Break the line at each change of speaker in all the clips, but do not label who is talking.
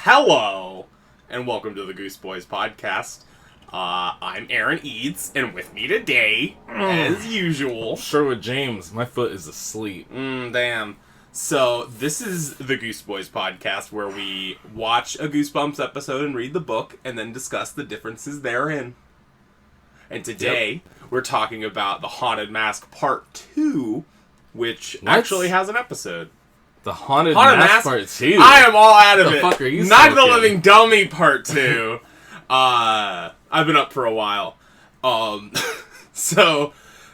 Hello, and welcome to the Gooseboyz podcast. I'm Aaron Eads, and with me today, as usual...
Sherwood James, my foot is asleep.
Damn. So, this is the Gooseboyz podcast, where we watch a Goosebumps episode and read the book, and then discuss the differences therein. And today, we're talking about The Haunted Mask Part 2, which actually has an episode.
The Haunted Mask Part 2?
I am all out of it.
The fuck are you
Night of the
smoking?
Living Dummy Part 2. I've been up for a while. So,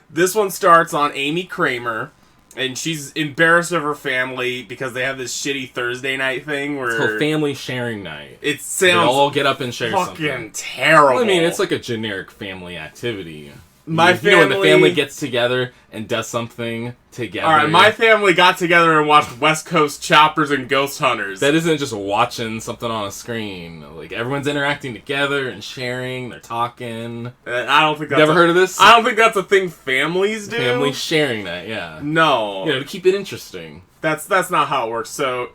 this one starts on Amy Kramer, and she's embarrassed of her family because they have this shitty Thursday night thing where...
It's called family sharing night.
It sounds...
They all get up and share something.
Fucking terrible.
Well, I mean, it's like a generic family activity.
My family...
You know, when the family gets together and does something together.
Alright, my family got together and watched West Coast Choppers and Ghost Hunters.
That isn't just watching something on a screen. Like, everyone's interacting together and sharing, they're talking.
I don't think that's...
Never heard of this?
I don't think that's a thing families do.
Family sharing night, yeah.
No.
You know, to keep it interesting.
That's not how it works. So,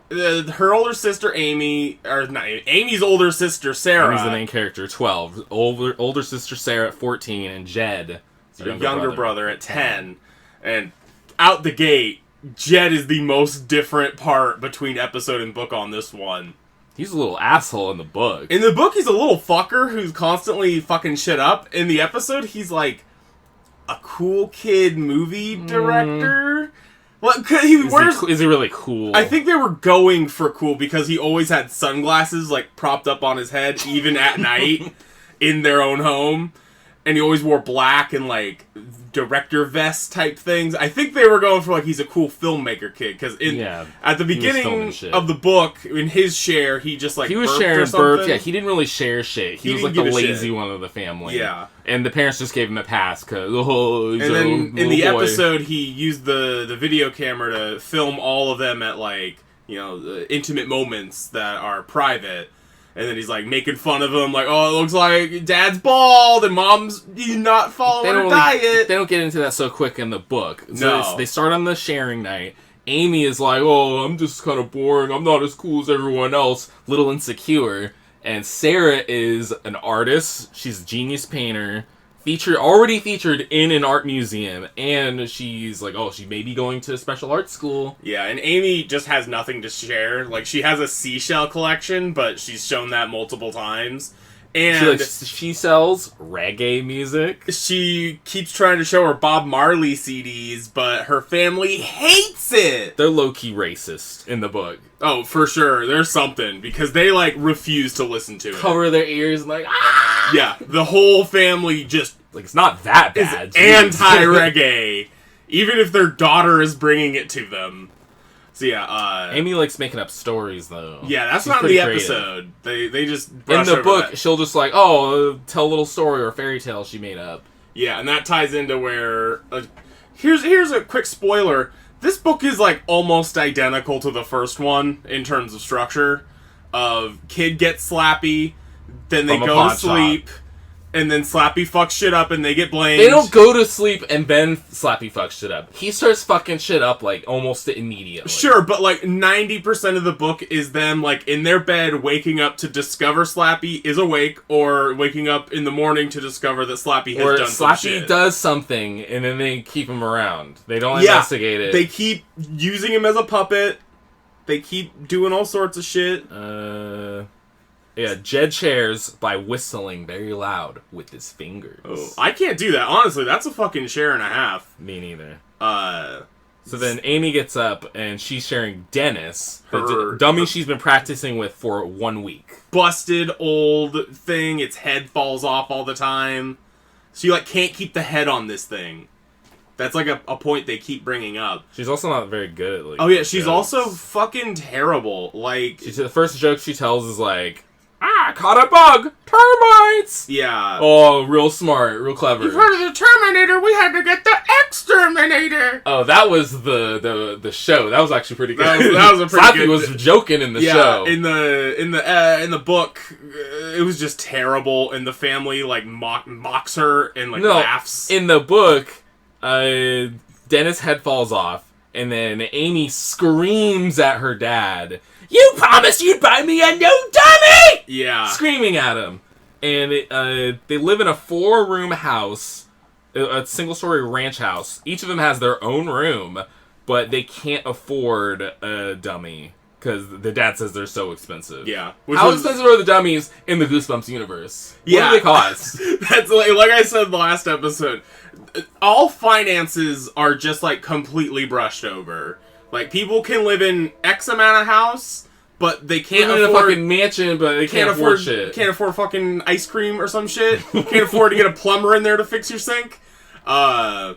her older sister Amy, or not Amy's older sister Sarah.
Amy's the main character, 12. Older sister Sarah at 14, and Jed,
younger brother at 10. And out the gate, Jed is the most different part between episode and book on this one.
He's a little asshole in the book.
In the book, he's a little fucker who's constantly fucking shit up. In the episode, he's like a cool kid movie director. Well,
is he really cool?
I think they were going for cool because he always had sunglasses like propped up on his head, even at night, in their own home. And he always wore black and like director vest type things. I think they were going for like he's a cool filmmaker kid because at the beginning of the book, in his share, he just like
he was sharing burps. Yeah, he didn't really share shit. He was like the lazy one of the family.
Yeah,
and the parents just gave him a pass because
and then in the episode he used the video camera to film all of them at like intimate moments that are private. And then he's like making fun of him, like, oh, it looks like Dad's bald and Mom's not following her diet.
They don't get into that so quick in the book. So
no.
They start on the sharing night. Amy is like, oh, I'm just kind of boring. I'm not as cool as everyone else. Little insecure. And Sarah is an artist. She's a genius painter. Already featured in an art museum, and she's like, she may be going to special art school.
Yeah, and Amy just has nothing to share. Like, she has a seashell collection, but she's shown that multiple times. And
she sells reggae music.
She keeps trying to show her Bob Marley CDs, but her family hates it.
They're low-key racist in the book.
Oh, for sure. There's something, because they, like, refuse to listen to it.
Cover their ears and, like, ah!
Yeah, the whole family just...
Like, it's not that bad.
Anti-reggae. Even if their daughter is bringing it to them. So, yeah,
Amy likes making up stories, though.
Yeah, that's not in the episode. They just brush
in the
over
book,
that.
she'll just, like, tell a little story or fairy tale she made up.
Yeah, and that ties into where... here's a quick spoiler. This book is, like, almost identical to the first one in terms of structure. Kid gets Slappy, then they go to sleep, and then Slappy fucks shit up and they get blamed.
They don't go to sleep and then Slappy fucks shit up. He starts fucking shit up, like, almost immediately.
Sure, but, like, 90% of the book is them, like, in their bed waking up to discover Slappy is awake, or waking up in the morning to discover that Slappy has done some shit.
Slappy does something, and then they keep him around. They don't investigate it.
They keep using him as a puppet. They keep doing all sorts of shit.
Yeah, Jed shares by whistling very loud with his fingers.
Oh, I can't do that. Honestly, that's a fucking share and a half.
Me neither.
So
then Amy gets up, and she's sharing Dennis, the dummy she's been practicing with for 1 week.
Busted old thing. Its head falls off all the time. So you, like, can't keep the head on this thing. That's, like, a point they keep bringing up.
She's also not very good at, like...
Oh, yeah, she's also fucking terrible. Like...
The first joke she tells is, like... I caught a bug! Termites!
Yeah.
Oh, real smart, real clever.
You've heard of the Terminator, we had to get the Exterminator!
Oh, that was the show. That was actually pretty good.
That was a pretty good...
Slappy was joking in the show.
In the book, it was just terrible, and the family, like, mocks her and, like, laughs.
In the book, Dennis' head falls off, and then Amy screams at her dad. "You promised you'd buy me a new dummy!"
Yeah.
Screaming at him. And they live in a 4-room house, a single-story ranch house. Each of them has their own room, but they can't afford a dummy because the dad says they're so expensive.
Yeah.
How expensive are the dummies in the Goosebumps universe?
Yeah.
What do they cost?
That's like I said in the last episode. All finances are just like completely brushed over. Like people can live in X amount of house, but they can't
live in
afford
a fucking mansion, but they can't afford shit.
Can't afford fucking ice cream or some shit. Can't afford to get a plumber in there to fix your sink.
Oh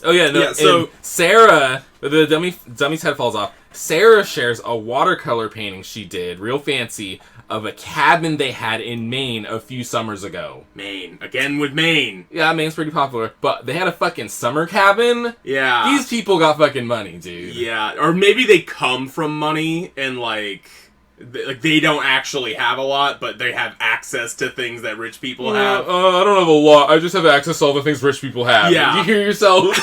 yeah, no.
Yeah, so
Sarah, the dummy's head falls off. Sarah shares a watercolor painting she did, real fancy, of a cabin they had in Maine a few summers ago.
Maine. Again with Maine.
Yeah, Maine's pretty popular. But they had a fucking summer cabin?
Yeah.
These people got fucking money, dude.
Yeah. Or maybe they come from money and, like they don't actually have a lot, but they have access to things that rich people have.
I don't have a lot. I just have access to all the things rich people have.
Yeah.
You hear yourself?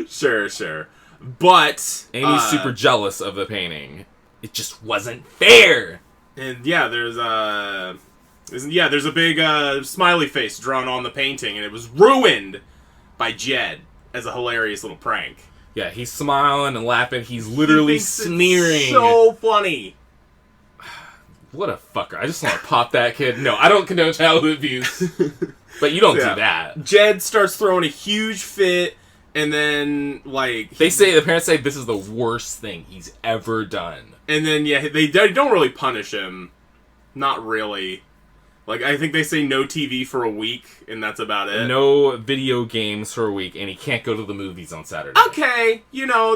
Sure. But
Amy's super jealous of the painting. It just wasn't fair.
And yeah, there's a big smiley face drawn on the painting, and it was ruined by Jed as a hilarious little prank.
Yeah, he's smiling and laughing. He's literally sneering.
It's so funny.
What a fucker. I just want to pop that kid. No, I don't condone childhood abuse. But you don't do that.
Jed starts throwing a huge fit, and then, like...
The parents say this is the worst thing he's ever done.
And then, yeah, they don't really punish him. Not really. Like, I think they say no TV for a week, and that's about it.
No video games for a week, and he can't go to the movies on Saturday.
Okay,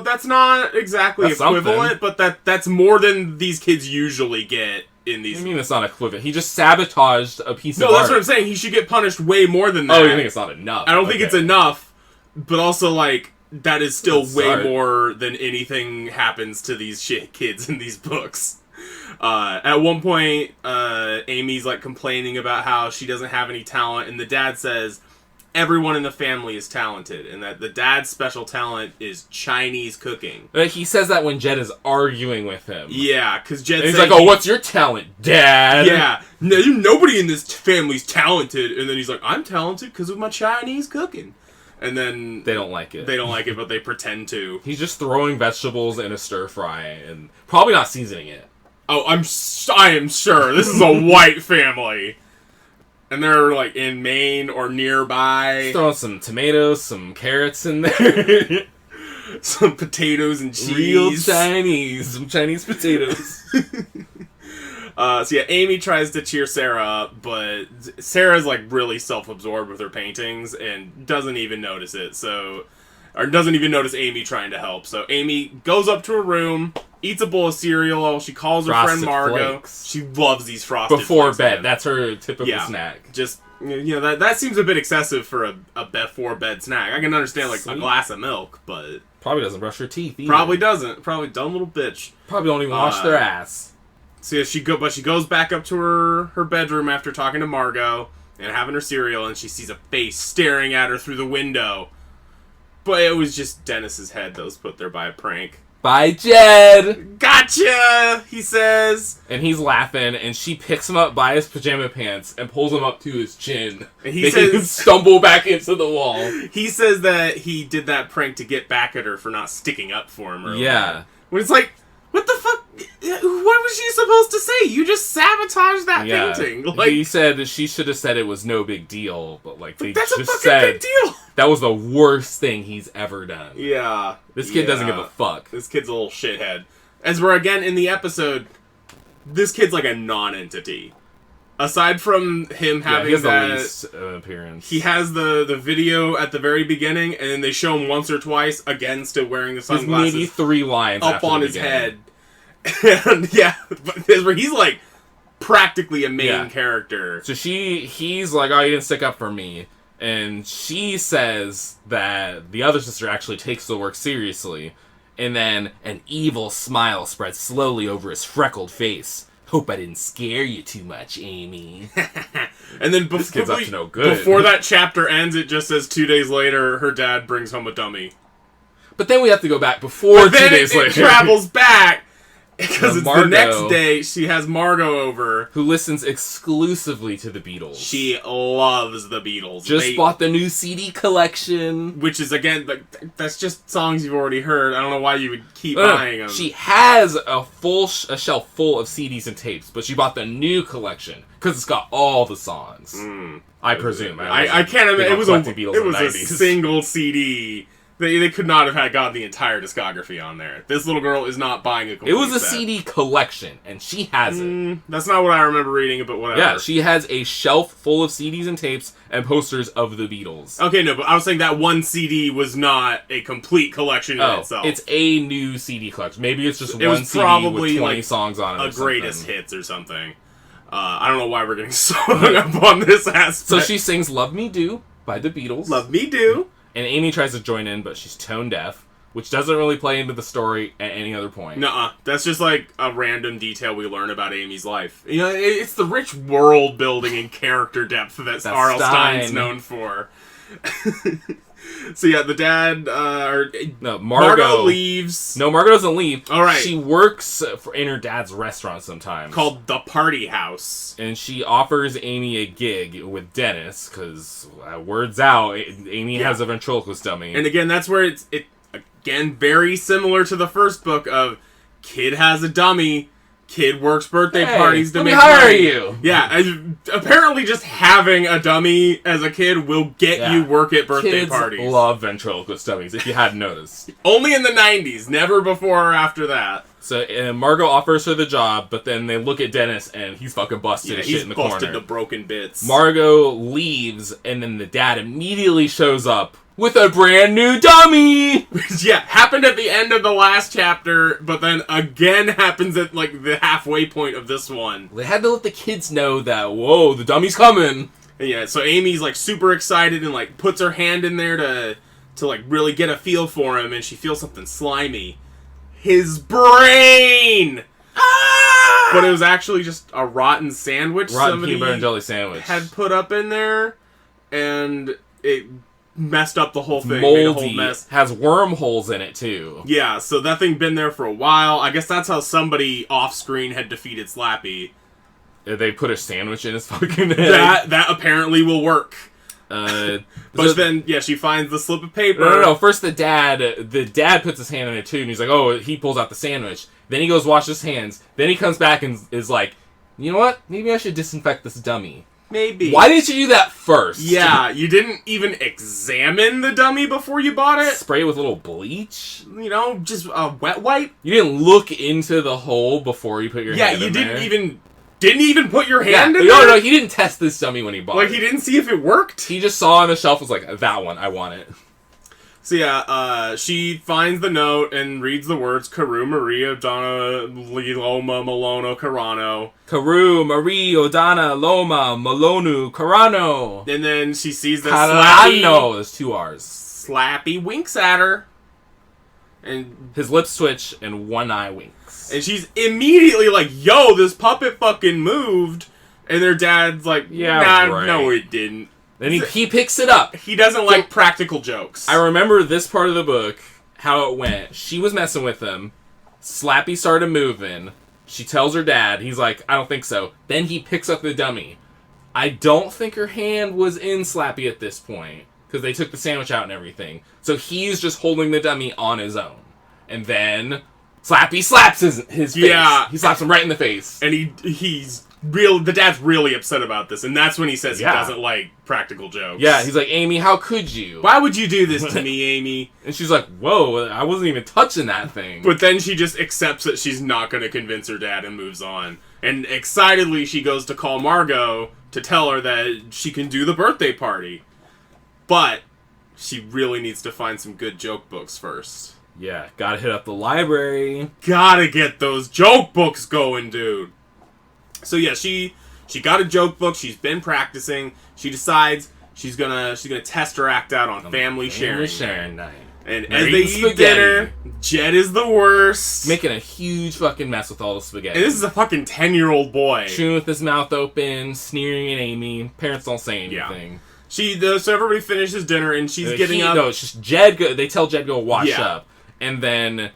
that's not exactly equivalent, but that's more than these kids usually get in these...
I mean, it's not equivalent. He just sabotaged a piece of art.
No, that's what I'm saying. He should get punished way more than that.
Oh, you think it's not enough?
I don't think it's enough, but also, like, that is still way more than anything happens to these kids in these books. At one point, Amy's like complaining about how she doesn't have any talent, and the dad says everyone in the family is talented, and that the dad's special talent is Chinese cooking.
He says that when Jed is arguing with him.
Yeah, because Jed
he's like, "Oh, what's your talent, Dad?"
Yeah, nobody in this family's talented, and then he's like, "I'm talented because of my Chinese cooking." And then...
They don't like it.
They don't like it, but they pretend to.
He's just throwing vegetables in a stir fry and probably not seasoning it.
Oh, I am sure. This is a white family. And they're, like, in Maine or nearby.
Just throwing some tomatoes, some carrots in there.
Some potatoes and cheese.
Real Chinese. Some Chinese potatoes.
So yeah, Amy tries to cheer Sarah up, but Sarah's like really self-absorbed with her paintings and doesn't even notice it. Or doesn't even notice Amy trying to help. So Amy goes up to her room, eats a bowl of cereal. She calls her friend Margot.
Flakes.
She loves these frosted
before
flakes,
bed.
Man.
That's her typical snack.
Just that seems a bit excessive for a before bed snack. I can understand like a glass of milk, but
probably doesn't brush her teeth either.
Probably doesn't. Probably dumb little bitch.
Probably don't even wash their ass.
So yeah, she goes back up to her bedroom after talking to Margot and having her cereal, and she sees a face staring at her through the window. But it was just Dennis's head that was put there by a prank.
Bye, Jed!
Gotcha! He says.
And he's laughing, and she picks him up by his pajama pants and pulls him up to his chin.
And
he can stumble back into the wall.
He says that he did that prank to get back at her for not sticking up for him earlier.
Yeah.
When it's like, what the fuck? What was she supposed to say? You just sabotaged that painting. Like,
he said that she should have said it was no big deal, but like they
that's
just
a fucking
said
big deal.
That was the worst thing he's ever done.
Yeah.
This kid doesn't give a fuck.
This kid's a little shithead. As we're again in the episode, this kid's like a non-entity. Aside from him having
he has
that
the least appearance.
He has the video at the very beginning, and then they show him once or twice, again still wearing the sunglasses.
Maybe 3 lines
up on his head. And yeah, but where he's like practically a main character.
So he's like, "Oh, you didn't stick up for me," and she says that the other sister actually takes the work seriously, and then an evil smile spreads slowly over his freckled face. "Hope I didn't scare you too much, Amy."
And then
this kid's up to no good.
Before that chapter ends, it just says 2 days later, her dad brings home a dummy.
But then we have to go back before 2 days later.
It travels back. Because it's the next day, she has Margot over.
Who listens exclusively to the Beatles.
She loves the Beatles.
Just bought the new CD collection.
Which is, again, that's just songs you've already heard. I don't know why you would keep buying them.
She has a shelf full of CDs and tapes, but she bought the new collection. Because it's got all the songs. I presume.
I can't imagine. It was a single CD. They could not have gotten the entire discography on there. This little girl is not buying a complete
It was a
set.
CD collection, and she has it.
That's not what I remember reading, but whatever.
Yeah, she has a shelf full of CDs and tapes and posters of the Beatles.
Okay, no, but I was saying that one CD was not a complete collection in itself.
It's a new CD collection. Maybe it's just one CD
probably
with 20 songs on it
a greatest hits or something. I don't know why we're getting so hung up on this aspect.
So she sings Love Me Do by the Beatles.
Love Me Do.
And Amy tries to join in, but she's tone deaf, which doesn't really play into the story at any other point.
Nuh-uh. That's just like a random detail we learn about Amy's life. You know, it's the rich world building and character depth that R.L. Stein's known for. So yeah, the dad, Margot leaves.
No, Margot doesn't leave.
All right.
She works in her dad's restaurant sometimes.
Called The Party House.
And she offers Amy a gig with Dennis, because word's out, Amy has a ventriloquist dummy.
And again, that's where it again, very similar to the first book of kid has a dummy, kid works birthday parties to make money.
Let me hire you.
Yeah, apparently just having a dummy as a kid will get you work at birthday parties.
Kids love ventriloquist dummies, if you hadn't noticed.
Only in the 90s, never before or after that.
So Margot offers her the job, but then they look at Dennis and he's fucking busted shit in the corner.
He's busted to broken bits.
Margot leaves, and then the dad immediately shows up with a brand new dummy!
Yeah, happened at the end of the last chapter, but then again happens at, like, the halfway point of this one.
They had to let the kids know that, whoa, the dummy's coming!
And yeah, so Amy's, like, super excited and, like, puts her hand in there to like, really get a feel for him, and she feels something slimy. His brain! Ah! But it was actually just a rotten sandwich
Rotten peanut butter and jelly sandwich.
Had put up in there, and it messed up the whole thing.
Moldy.
Made a whole mess.
Has wormholes in it, too.
Yeah, so that thing been there for a while. I guess that's how somebody off-screen had defeated Slappy.
They put a sandwich in his fucking head.
That apparently will work.
But
then, yeah, she finds the slip of paper.
No. First, the dad puts his hand in it, too, and he's like, oh, he pulls out the sandwich. Then he goes wash his hands. Then he comes back and is like, you know what? Maybe I should disinfect this dummy.
Maybe.
Why didn't you do that first?
Yeah, you didn't even examine the dummy before you bought it?
Spray it with a little bleach?
You know, just a wet wipe?
You didn't look into the hole before you put your hand in there? Yeah,
you didn't even put your hand in
there?
No,
he didn't test this dummy when he bought it.
Like, he didn't see if it worked?
He just saw on the shelf, was like, that one, I want it.
So yeah, she finds the note and reads the words Carew, Maria, Donna, Loma, Malono, Carano.
Carew, Marie, Donna, Loma, Malonu, Carano.
And then she sees that
Carano. There's 2 R's.
Slappy winks at her. And
his lips twitch and one eye winks.
And she's immediately like, yo, this puppet fucking moved. And their dad's like,
right.
No, it didn't.
Then he picks it up.
He doesn't like practical jokes.
I remember this part of the book, how it went. She was messing with him. Slappy started moving. She tells her dad. He's like, I don't think so. Then he picks up the dummy. I don't think her hand was in Slappy at this point, because they took the sandwich out and everything. So he's just holding the dummy on his own. And then Slappy slaps his face.
Yeah.
He slaps him right in the face.
And the dad's really upset about this, and that's when he says he doesn't like practical jokes.
Yeah, he's like, Amy, how could you?
Why would you do this to me, Amy?
And she's like, whoa, I wasn't even touching that thing.
But then she just accepts that she's not going to convince her dad and moves on. And excitedly, she goes to call Margot to tell her that she can do the birthday party. But she really needs to find some good joke books first.
Yeah, gotta hit up the library.
Gotta get those joke books going, dude. So yeah, she got a joke book. She's been practicing. She decides she's gonna test her act out on family sharing night. And as they eat dinner, Jed is the worst,
making a huge fucking mess with all the spaghetti.
And this is a fucking 10-year-old boy
chewing with his mouth open, sneering at Amy. Parents don't say anything.
So everybody finishes dinner, and she's getting up.
No, it's just Jed. They tell Jed go wash up. And then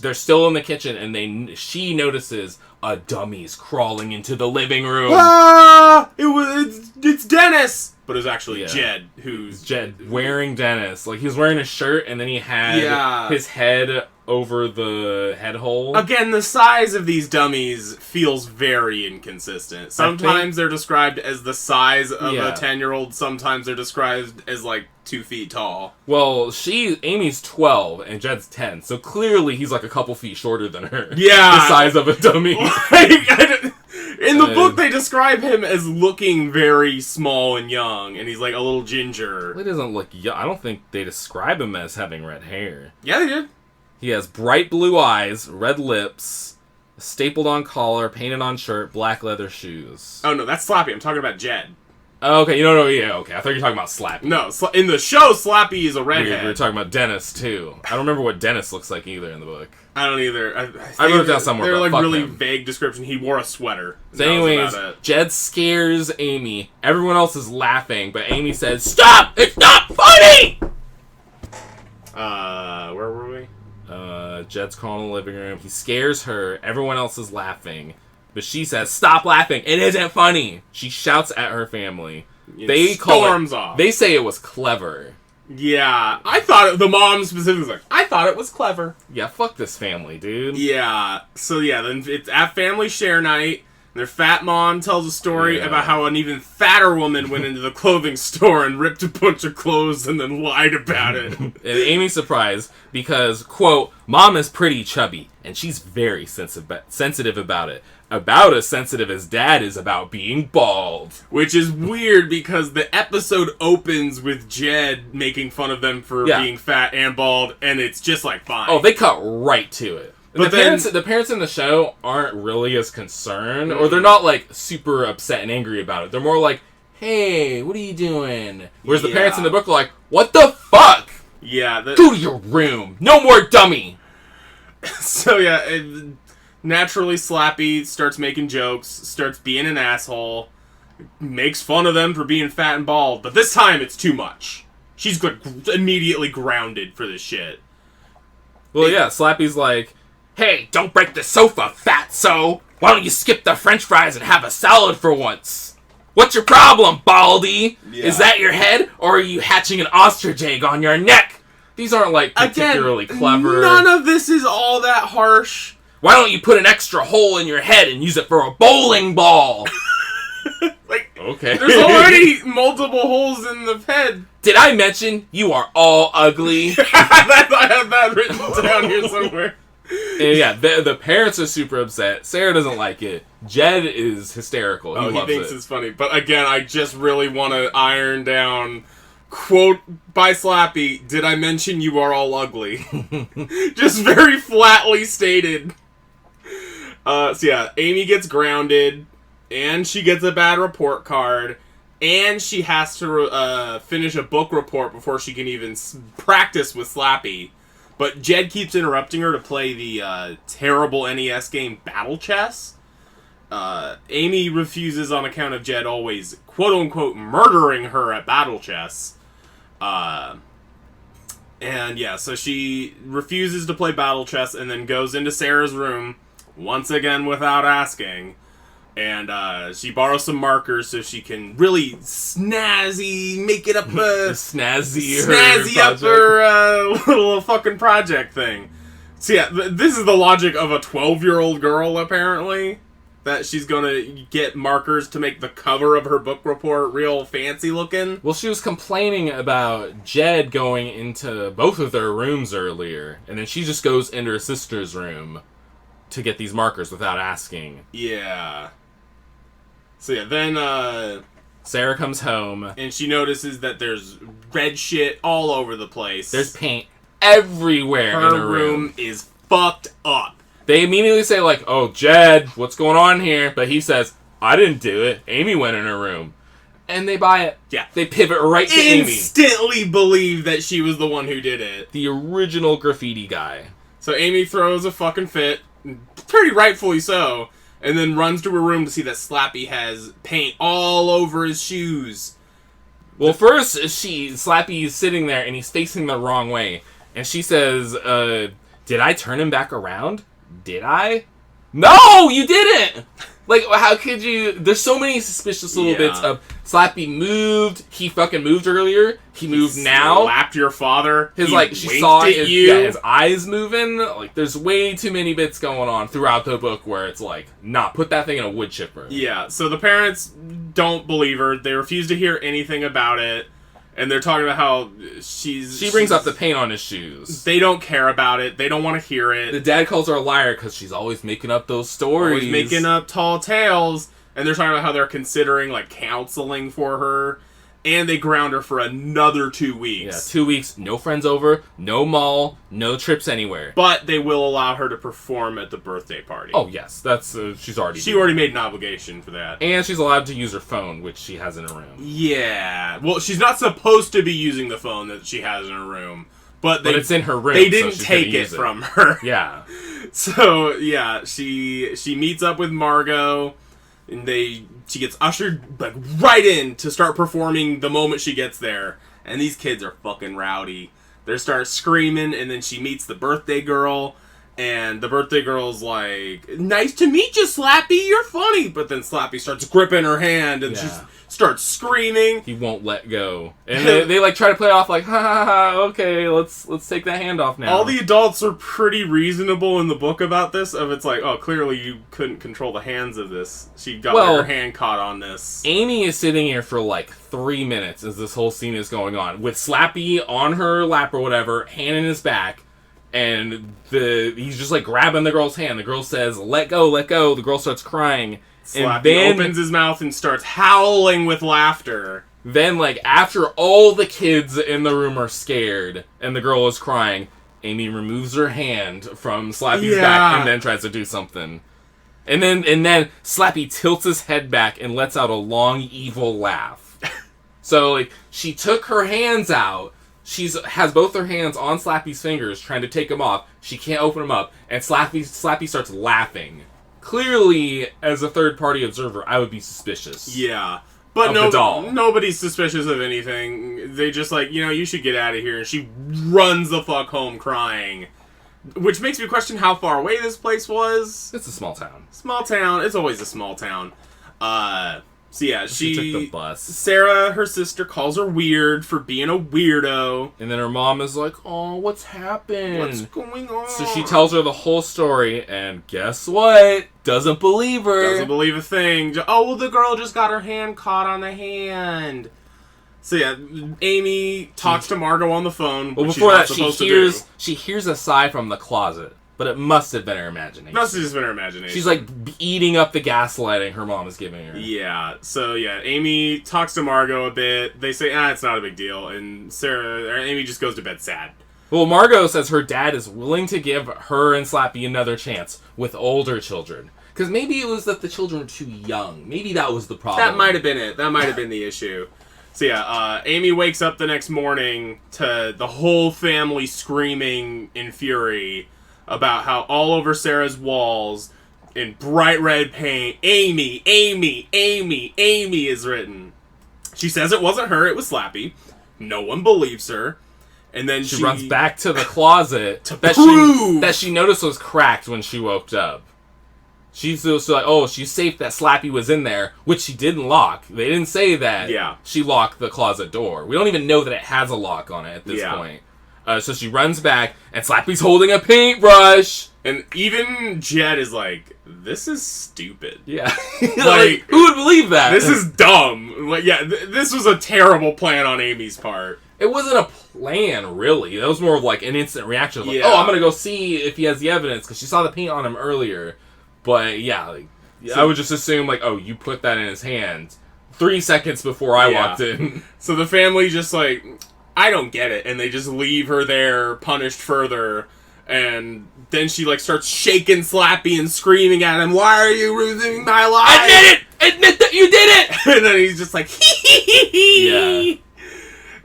they're still in the kitchen, and she notices a dummy's crawling into the living room.
Ah! It's Dennis! But it was actually Jed, who's...
Jed wearing Dennis. Like, he was wearing a shirt, and then he had his head over the head hole.
Again, the size of these dummies feels very inconsistent. Sometimes they're described as the size of a 10-year-old. Sometimes they're described as, 2 feet tall.
Well, Amy's 12, and Jed's 10. So clearly he's, a couple feet shorter than her.
Yeah.
The size of a dummy.
In the book, they describe him as looking very small and young, and he's a little ginger.
He doesn't look young. I don't think they describe him as having red hair.
Yeah, they did.
He has bright blue eyes, red lips, a stapled-on collar, painted-on shirt, black leather shoes.
Oh, no, that's Slappy. I'm talking about Jed.
Oh, okay. Okay. I thought you were talking about Slappy.
No, in the show, Slappy is a redhead.
We were talking about Dennis, too. I don't remember what Dennis looks like either in the book.
I don't either.
I wrote it down somewhere.
They're really vague description. He wore a sweater.
So anyways, Jed scares Amy. Everyone else is laughing, but Amy says, "Stop! It's not funny!"
Where were we?
Jed's calling the living room. He scares her. Everyone else is laughing. But she says, "Stop laughing. It isn't funny." She shouts at her family. They
storms off.
They say it was clever.
Yeah, I thought the mom specifically was I thought it was clever.
Yeah, fuck this family, dude.
Yeah, so then it's at family share night. Their fat mom tells a story about how an even fatter woman went into the clothing store and ripped a bunch of clothes and then lied about it.
And Amy's surprised because, quote, "Mom is pretty chubby, and she's very sensitive about it. About as sensitive as Dad is about being bald."
Which is weird because the episode opens with Jed making fun of them for being fat and bald, and it's just fine.
Oh, they cut right to it. But the parents in the show aren't really as concerned, or they're not super upset and angry about it. They're more like, "Hey, what are you doing?" Whereas the parents in the book are like, "What the fuck?
Yeah,
go to your room. No more dummy."
So naturally Slappy starts making jokes, starts being an asshole, makes fun of them for being fat and bald, but this time it's too much. She's immediately grounded for this shit.
Well, Slappy's like, "Hey, don't break the sofa, fatso! Why don't you skip the french fries and have a salad for once? What's your problem, Baldy? Yeah. Is that your head, or are you hatching an ostrich egg on your neck?" These aren't, particularly clever.
None of this is all that harsh.
"Why don't you put an extra hole in your head and use it for a bowling ball?" Okay.
There's already multiple holes in the head.
"Did I mention you are all ugly?"
I have that written down here somewhere.
And the parents are super upset. Sarah doesn't like it. Jed is hysterical. He
thinks it's funny. But again, I just really want to iron down, quote by Slappy, "Did I mention you are all ugly?" Just very flatly stated. Amy gets grounded, and she gets a bad report card, and she has to finish a book report before she can even practice with Slappy. But Jed keeps interrupting her to play the terrible NES game Battle Chess. Amy refuses on account of Jed always, quote-unquote, murdering her at Battle Chess. So she refuses to play Battle Chess and then goes into Sarah's room, once again without asking. And she borrows some markers so she can really make it up, snazzy up her little fucking project thing. So this is the logic of a 12-year-old girl, apparently, that she's gonna get markers to make the cover of her book report real fancy looking.
Well, she was complaining about Jed going into both of their rooms earlier, and then she just goes into her sister's room to get these markers without asking.
Yeah. So then
Sarah comes home,
and she notices that there's red shit all over the place.
There's paint everywhere in her room.
Is fucked up.
They immediately say "Oh, Jed, what's going on here?" But he says, "I didn't do it. Amy went in her room." And they buy it.
Yeah.
They pivot right to Amy.
Instantly believe that she was the one who did it.
The original graffiti guy.
So Amy throws a fucking fit, pretty rightfully so, and then runs to her room to see that Slappy has paint all over his shoes.
Well, first, Slappy is sitting there, and he's facing the wrong way. And she says, did I turn him back around? Did I? No, you didn't! Like, how could you... There's so many suspicious little bits of Slappy moved. He fucking moved earlier. He moved now.
Slapped your father.
His,
he
like, she saw his eyes moving. Like, there's way too many bits going on throughout the book where it's like, nah, put that thing in a wood chipper.
Yeah, so the parents don't believe her. They refuse to hear anything about it. And they're talking about how she
brings up the paint on his shoes.
They don't care about it. They don't want to hear it.
The dad calls her a liar because she's always making up those stories.
Always making up tall tales. And they're talking about how they're considering, like, counseling for her. And they ground her for another 2 weeks.
Yeah, 2 weeks, no friends over, no mall, no trips anywhere.
But they will allow her to perform at the birthday party.
Oh, yes. That's she's already
She already made an obligation for that.
And she's allowed to use her phone, which she has in her room.
Yeah. Well, she's not supposed to be using the phone that she has in her room. But
it's in her room.
They didn't take it from her.
Yeah.
So, yeah, she meets up with Margot, and she gets ushered, like, right in to start performing the moment she gets there. And these kids are fucking rowdy. They start screaming, and then she meets the birthday girl, and the birthday girl's like, nice to meet you, Slappy, you're funny. But then Slappy starts gripping her hand, and she starts screaming.
He won't let go. And they like, try to play it off like, ha ha ha, okay, let's take that hand off now.
All the adults are pretty reasonable in the book about this, of it's like, oh, clearly you couldn't control the hands of this. She got her hand caught on this.
Amy is sitting here for like 3 minutes as this whole scene is going on, with Slappy on her lap or whatever, hand in his back, and he's just like grabbing the girl's hand. The girl says, let go, let go. The girl starts crying.
Slappy
and then
opens his mouth and starts howling with laughter.
Then, like, after all the kids in the room are scared and the girl is crying, Amy removes her hand from Slappy's back and then tries to do something. And then Slappy tilts his head back and lets out a long, evil laugh. So, like, she took her hands out. Has both her hands on Slappy's fingers, trying to take them off. She can't open them up, and Slappy starts laughing. Clearly, as a third-party observer, I would be suspicious.
Yeah. But nobody's suspicious of anything. They just like, you should get out of here. And she runs the fuck home crying. Which makes me question how far away this place was.
It's a small town.
Small town. It's always a small town. So yeah,
she took the bus.
Sarah, her sister, calls her weird for being a weirdo.
And then her mom is like, oh, what's happened?
What's going on?
So she tells her the whole story, and guess what? Doesn't believe her.
Doesn't believe a thing. Oh, well, the girl just got her hand caught on the hand. So yeah, Amy talks to Margot on the phone.
Well, before that, she hears a sigh from the closet. But it must have been her imagination.
Must have just been her imagination.
She's like eating up the gaslighting her mom is giving her.
Yeah. So yeah, Amy talks to Margot a bit. They say, it's not a big deal. And Amy just goes to bed sad.
Well, Margot says her dad is willing to give her and Slappy another chance with older children. Because maybe it was that the children were too young. Maybe that was the problem.
That might have been it. That might have been the issue. So yeah, Amy wakes up the next morning to the whole family screaming in fury about how all over Sarah's walls, in bright red paint, Amy, Amy, Amy, Amy is written. She says it wasn't her, it was Slappy. No one believes her. And then she
runs back to the closet that she noticed was cracked when she woke up. She's also like, she's safe that Slappy was in there, which she didn't lock. They didn't say that she locked the closet door. We don't even know that it has a lock on it at this point. So she runs back, and Slappy's holding a paintbrush.
And even Jed is like, this is stupid.
Yeah. Like, who would believe that?
This is dumb. Like, this was a terrible plan on Amy's part.
It wasn't a plan, really. That was more of like an instant reaction. Like, I'm going to go see if he has the evidence, because she saw the paint on him earlier. But, I would just assume, like, you put that in his hand 3 seconds before I walked in.
So the family just, like, I don't get it. And they just leave her there, punished further. And then she, like, starts shaking Slappy and screaming at him, why are you ruining my life?
Admit it! Admit that you did it!
And then he's just like, hee.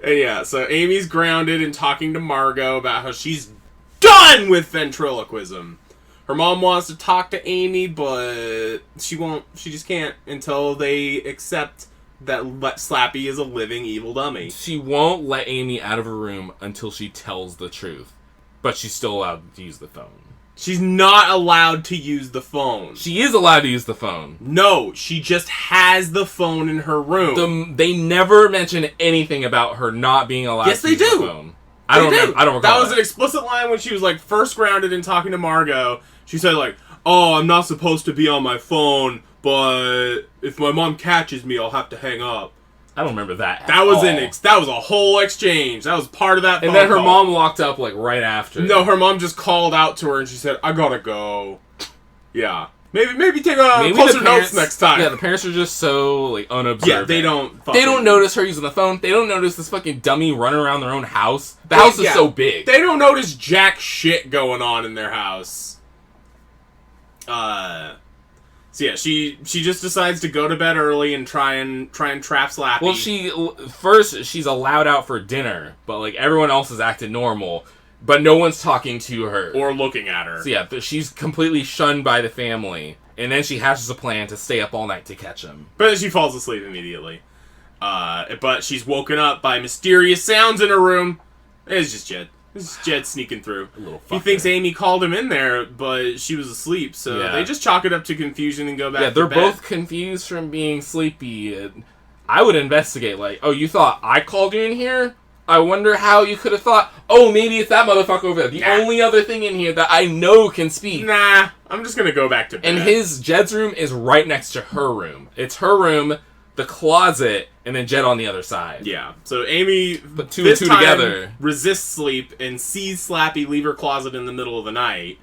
And so Amy's grounded and talking to Margot about how she's done with ventriloquism. Her mom wants to talk to Amy, but she won't. She just can't until they accept that Slappy is a living evil dummy.
She won't let Amy out of her room until she tells the truth. But she's still allowed to use the phone.
She's not allowed to use the phone.
She is allowed to use the phone.
No, she just has the phone in her room.
They never mention anything about her not being allowed to use the phone. I don't recall
that. Was an explicit line when she was, like, first grounded and talking to Margot. She said, like, oh, I'm not supposed to be on my phone, but if my mom catches me, I'll have to hang up.
I don't remember that.
That was a whole exchange. That was part of that phone
And then her
call.
mom walked up, like, right after.
No, her mom just called out to her and she said, I gotta go. Yeah. Maybe take closer notes next time.
Yeah, the parents are just so, like, unobservant.
Yeah, they don't
notice her using the phone. They don't notice this fucking dummy running around their own house. The house is so big.
They don't notice jack shit going on in their house. So yeah, she just decides to go to bed early and try and trap Slappy.
Well, she's allowed out for dinner, but, like, everyone else is acting normal, but no one's talking to her
or looking at her.
So yeah, she's completely shunned by the family, and then she hatches a plan to stay up all night to catch him.
But then she falls asleep immediately. But she's woken up by mysterious sounds in her room. It's just Jed. This is Jed sneaking through. He thinks Amy called him in there, but she was asleep, so they just chalk it up to confusion and go back to bed.
Yeah, they're both confused from being sleepy. And I would investigate, like, oh, you thought I called you in here? I wonder how you could have thought, oh, maybe it's that motherfucker over there. The only other thing in here that I know can speak.
Nah, I'm just gonna go back to bed.
And Jed's room is right next to her room. It's her room, the closet, and then Jed on the other side.
Yeah. So Amy,
but two and two together,
resists sleep and sees Slappy leave her closet in the middle of the night.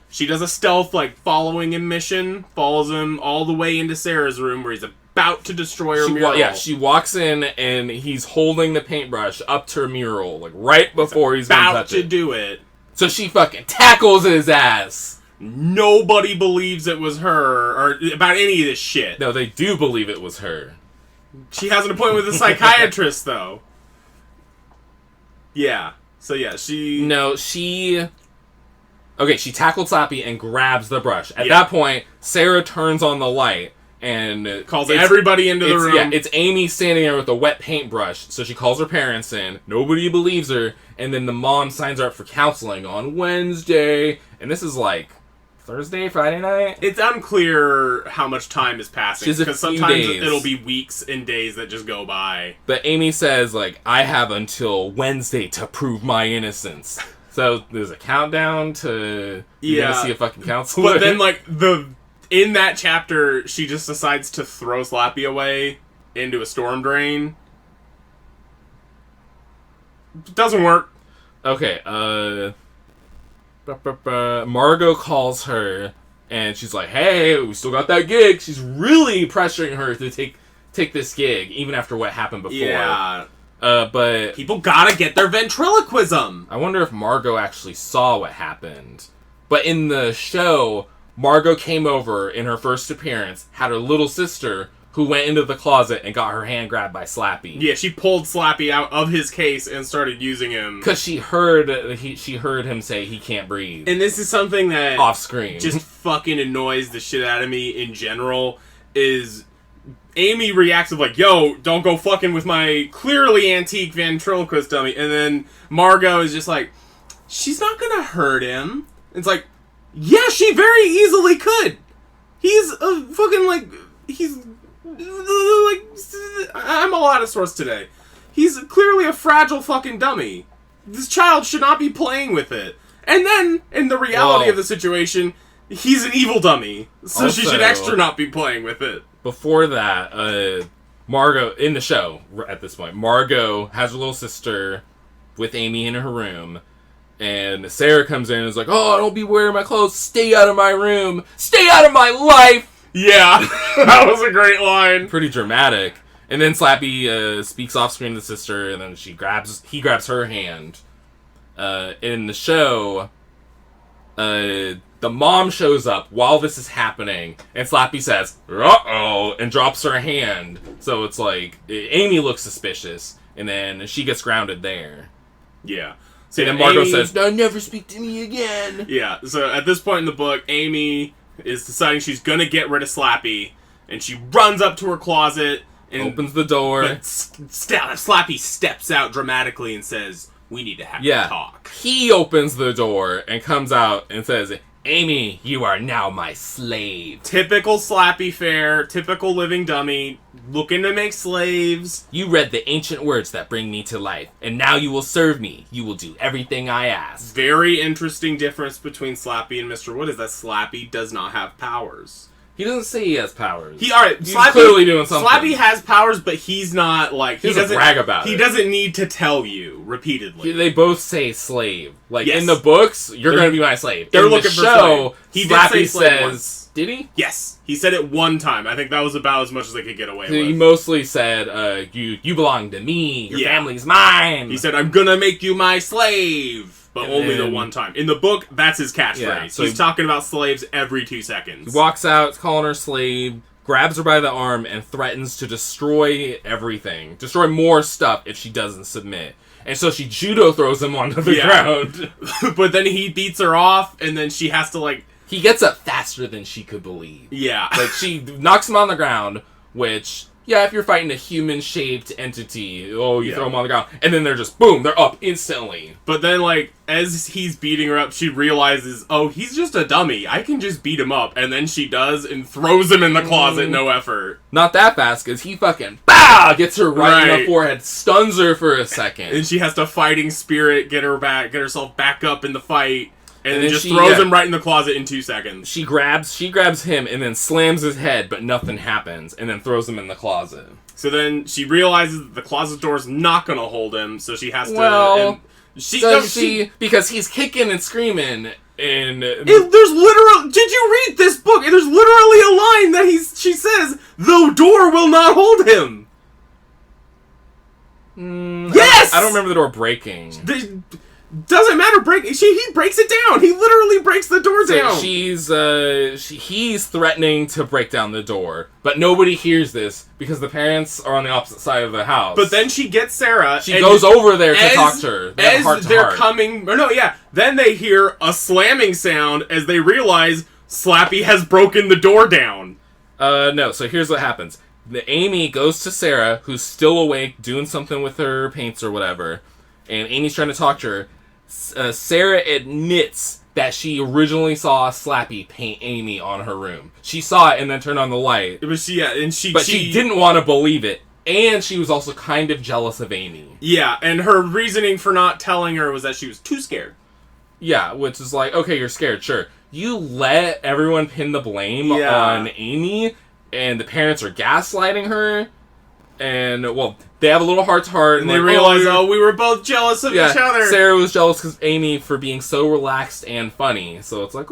She does a stealth, like, following him mission, follows him all the way into Sarah's room where he's about to destroy her mural.
She walks in and he's holding the paintbrush up to her mural, like, right before he's
about to do it.
So she fucking tackles his ass.
Nobody believes it was her, or about any of this shit.
No, they do believe it was her.
She has an appointment with a psychiatrist, though. Yeah. So, yeah, she...
No, she... Okay, she tackled Slappy and grabs the brush. At that point, Sarah turns on the light and...
calls everybody into the room.
Yeah, it's Amy standing there with a wet paintbrush, so she calls her parents in. Nobody believes her, and then the mom signs her up for counseling on Wednesday. And this is, like... Thursday, Friday night?
It's unclear how much time is passing, because sometimes
days.
It'll be weeks and days that just go by.
But Amy says, like, I have until Wednesday to prove my innocence. So there's a countdown to you're gonna see a fucking counselor.
But then, like, in that chapter, she just decides to throw Slappy away into a storm drain. Doesn't work.
Okay, Margot calls her, and she's like, hey, we still got that gig. She's really pressuring her to take this gig, even after what happened before.
Yeah.
But...
people gotta get their ventriloquism!
I wonder if Margot actually saw what happened. But in the show, Margot came over in her first appearance, had her little sister... who went into the closet and got her hand grabbed by Slappy.
Yeah, she pulled Slappy out of his case and started using him.
Because she heard him say he can't breathe.
And this is something that...
off screen.
Just fucking annoys the shit out of me in general, is... Amy reacts with, like, yo, don't go fucking with my clearly antique ventriloquist dummy. And then Margot is just like, she's not gonna hurt him. It's like, yeah, she very easily could. He's a fucking, like... he's... like, I'm all out of source today. He's clearly a fragile fucking dummy. This child should not be playing with it. And then, in the reality of the situation, he's an evil dummy. So also, she should extra not be playing with it.
Before that, Margot, in the show, at this point, Margot has her little sister with Amy in her room. And Sarah comes in and is like, oh, don't be wearing my clothes. Stay out of my room. Stay out of my life.
Yeah, that was a great line.
Pretty dramatic. And then Slappy speaks off screen to the sister, and then he grabs her hand. In the show, the mom shows up while this is happening, and Slappy says, uh-oh, and drops her hand. So it's like, Amy looks suspicious, and then she gets grounded there.
Yeah.
So then Margot says, no, never speak to me again.
Yeah, so at this point in the book, Amy... is deciding she's gonna get rid of Slappy, and she runs up to her closet and
opens the door.
But Slappy steps out dramatically and says, We need to have a talk.
He opens the door and comes out and says, Amy, you are now my slave.
Typical Slappy fare, typical living dummy, looking to make slaves.
You read the ancient words that bring me to life, and now you will serve me. You will do everything I ask.
Very interesting difference between Slappy and Mr. Wood is that Slappy does not have powers.
He doesn't say he has powers.
He's
clearly doing something.
Slappy has powers, but he's not like...
He doesn't brag about it.
He doesn't need to tell you repeatedly.
They both say slave. Like, in the books, you're going to be my slave.
They're
in
looking
the show,
he
Slappy
did say slave
says...
once.
Did he?
Yes. He said it one time. I think that was about as much as they could get away with.
He mostly said, you belong to me. Your family's mine.
He said, I'm gonna make you my slave. But only the one time. In the book, that's his catchphrase. Yeah, so he's talking about slaves every 2 seconds.
He walks out, calling her slave, grabs her by the arm, and threatens to destroy everything. Destroy more stuff if she doesn't submit. And so she judo throws him onto the ground.
But then he beats her off, and then she has to, like...
He gets up faster than she could believe.
Yeah.
Like, she knocks him on the ground, which... Yeah, if you're fighting a human-shaped entity, you throw them on the ground, and then they're just, boom, they're up instantly.
But then, like, as he's beating her up, she realizes, oh, he's just a dummy. I can just beat him up. And then she does, and throws him in the closet, no effort.
Not that fast, because he fucking, gets her right in the forehead, stuns her for a second.
And she has to fighting spirit, get herself back up in the fight. And then just throws him right in the closet in 2 seconds.
She grabs him and then slams his head, but nothing happens, and then throws him in the closet.
So then she realizes that the closet door's not going to hold him, so she has to...
because he's kicking and screaming, and...
There's literally... Did you read this book? There's literally a line that she says, the door will not hold him. Yes!
I don't remember the door breaking.
Doesn't matter. He breaks it down. He literally breaks the door down.
He's threatening to break down the door, but nobody hears this because the parents are on the opposite side of the house.
But then she gets Sarah.
She goes over there to talk to her. Then
they hear a slamming sound as they realize Slappy has broken the door down.
No. So here's what happens. Amy goes to Sarah, who's still awake, doing something with her paints or whatever, and Amy's trying to talk to her. Sarah admits that she originally saw Slappy paint Amy on her room. She saw it and then turned on the light.
But she
didn't want to believe it, and she was also kind of jealous of Amy.
Yeah, and her reasoning for not telling her was that she was too scared.
Yeah, which is like, okay, you're scared, sure. You let everyone pin the blame on Amy, and the parents are gaslighting her. And, well, they have a little heart-to-heart.
And they realize, we were both jealous of each other.
Sarah was jealous because Amy for being so relaxed and funny. So it's like,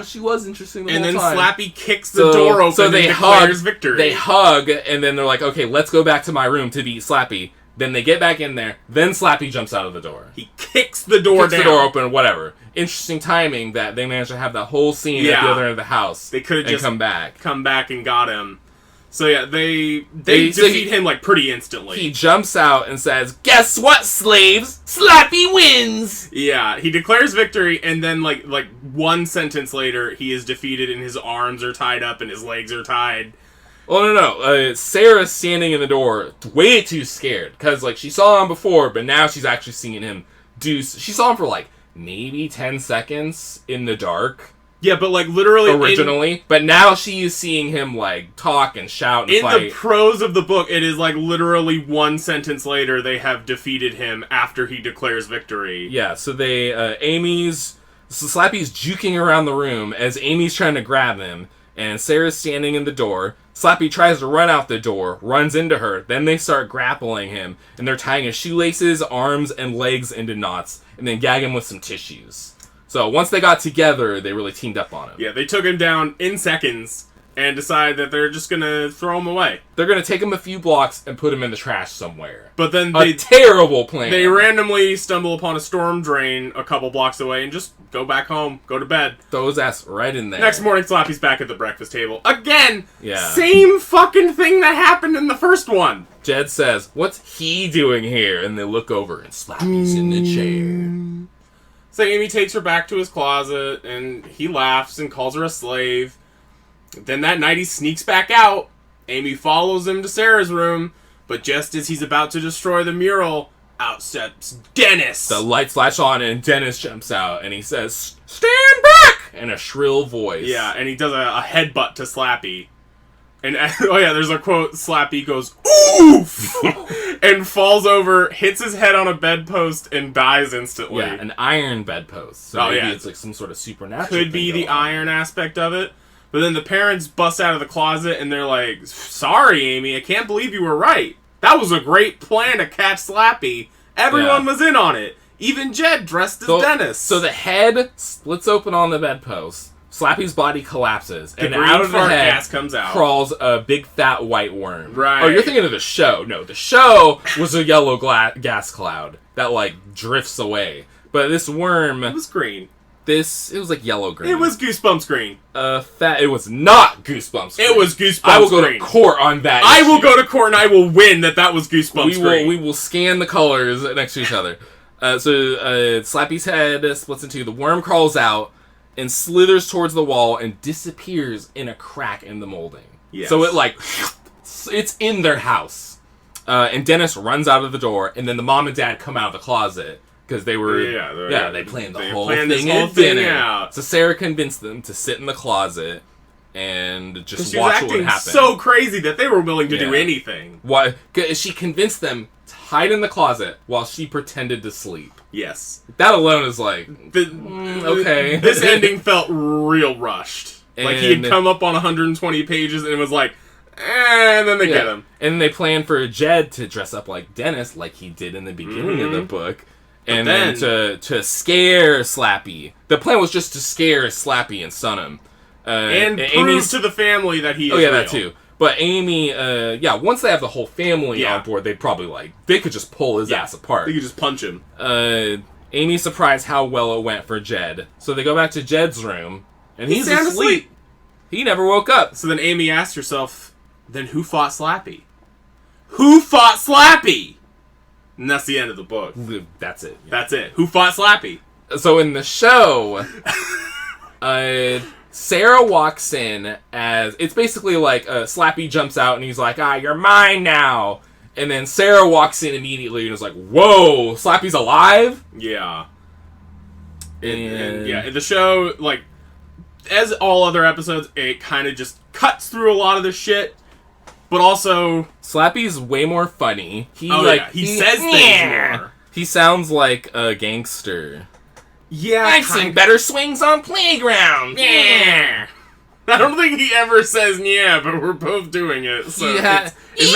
she was interesting the whole time.
And then Slappy kicks the door open and declares victory.
They hug, and then they're like, okay, let's go back to my room to beat Slappy. Then they get back in there. Then Slappy jumps out of the door.
He kicks the door down.
Kicks the door open, whatever. Interesting timing that they managed to have that whole scene at the other end of the house.
They could have just
come back
and got him. So yeah, they defeat him like pretty instantly.
He jumps out and says, "Guess what, slaves? Slappy wins!"
Yeah, he declares victory, and then like 1 sentence later, he is defeated and his arms are tied up and his legs are tied.
Oh, no. Sarah's standing in the door, way too scared, because like she saw him before, but now she's actually seeing him she saw him for like maybe 10 seconds in the dark.
Yeah, but like literally
originally, but now she is seeing him like talk and shout and fight.
In the prose of the book, it is like literally 1 sentence later they have defeated him after he declares victory.
Yeah, so Slappy's juking around the room as Amy's trying to grab him, and Sarah's standing in the door. Slappy tries to run out the door, runs into her, then they start grappling him, and they're tying his shoelaces, arms, and legs into knots, and then gag him with some tissues. So once they got together, they really teamed up on him.
Yeah, they took him down in seconds and decided that they're just going to throw him away.
They're going to take him a few blocks and put him in the trash somewhere.
But then
a terrible plan.
They randomly stumble upon a storm drain a couple blocks away and just go back home, go to bed.
Throw his ass right in there.
Next morning, Slappy's back at the breakfast table. Again!
Yeah.
Same fucking thing that happened in the first one.
Jed says, "What's he doing here?" And they look over and Slappy's in the chair.
So Amy takes her back to his closet, and he laughs and calls her a slave. Then that night he sneaks back out. Amy follows him to Sarah's room, but just as he's about to destroy the mural, out steps Dennis.
The lights flash on, and Dennis jumps out, and he says, "Stand back!" in a shrill voice.
Yeah, and he does a headbutt to Slappy. And, there's a quote, Slappy goes, "Oof!" and falls over, hits his head on a bedpost, and dies instantly.
Yeah, an iron bedpost. So maybe it's like some sort of supernatural
Could be the iron aspect of it. But then the parents bust out of the closet, and they're like, "Sorry, Amy, I can't believe you were right. That was a great plan to catch Slappy. Everyone was in on it. Even Jed dressed as Dennis."
So the head splits open on the bedpost. Slappy's body collapses, and
green
out of the
fart
head
gas comes out.
Crawls a big fat white worm.
Right.
Oh, you're thinking of the show. No, the show was a yellow gas cloud that, like, drifts away. But this worm...
It was green.
It was like yellow green.
It was Goosebumps green.
It was not Goosebumps green.
It was Goosebumps green.
I will go to court on that
I
issue.
will go to court and I will win that was Goosebumps green.
We will scan the colors next to each other. Slappy's head splits in two. The worm crawls out and slithers towards the wall and disappears in a crack in the molding.
Yes.
So it's in their house. And Dennis runs out of the door, and then the mom and dad come out of the closet. Because they were, they planned the whole thing at dinner.
Out.
So Sarah convinced them to sit in the closet and just
watch
watch
what
would happen.
So crazy that they were willing to do anything.
Why? She convinced them to hide in the closet while she pretended to sleep.
Yes.
That alone is like, okay.
This ending felt real rushed. Like he had come up on 120 pages and it was like, and then they get him.
And they plan for Jed to dress up like Dennis, like he did in the beginning of the book. And then to scare Slappy. The plan was just to scare Slappy and stun him.
And prove to the family that he is
real.
that
too. But Amy, once they have the whole family on board, they'd probably they could just pull his ass apart.
They could just punch him.
Amy's surprised how well it went for Jed. So they go back to Jed's room, and he's asleep. He never woke up.
So then Amy asked herself, then who fought Slappy? Who fought Slappy? And that's the end of the book.
That's it.
Yeah. That's it. Who fought Slappy?
So in the show, Sarah walks in as... It's basically like Slappy jumps out and he's like, you're mine now. And then Sarah walks in immediately and is like, whoa, Slappy's alive?
Yeah. And the show, like, as all other episodes, it kind of just cuts through a lot of the shit. But also...
Slappy's way more funny. He
says things more.
He sounds like a gangster.
Yeah.
I've seen better swings on playgrounds.
Yeah. I don't think he ever says yeah, but we're both doing it. So it's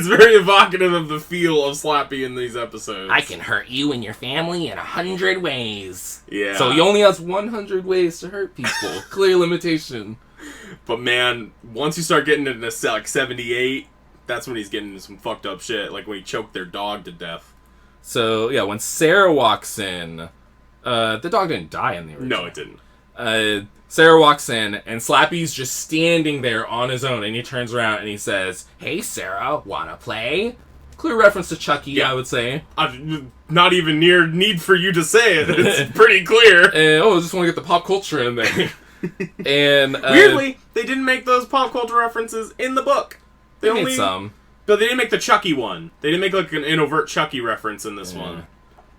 very evocative of the feel of Slappy in these episodes.
I can hurt you and your family in 100 ways.
Yeah.
So he only has 100 ways to hurt people. Clear limitation.
But man, once you start getting into like 78, that's when he's getting into some fucked up shit. Like when he choked their dog to death.
So yeah, when Sarah walks in, the dog didn't die in the original.
No, it didn't.
Sarah walks in, and Slappy's just standing there on his own, and he turns around and he says, "Hey Sarah, wanna play?" Clear reference to Chucky, I would say.
Not even near need for you to say it. It's pretty clear.
I just want to get the pop culture in there. And
weirdly, they didn't make those pop culture references in the book.
They made some.
But they didn't make the Chucky one. They didn't make like an overt Chucky reference in this one.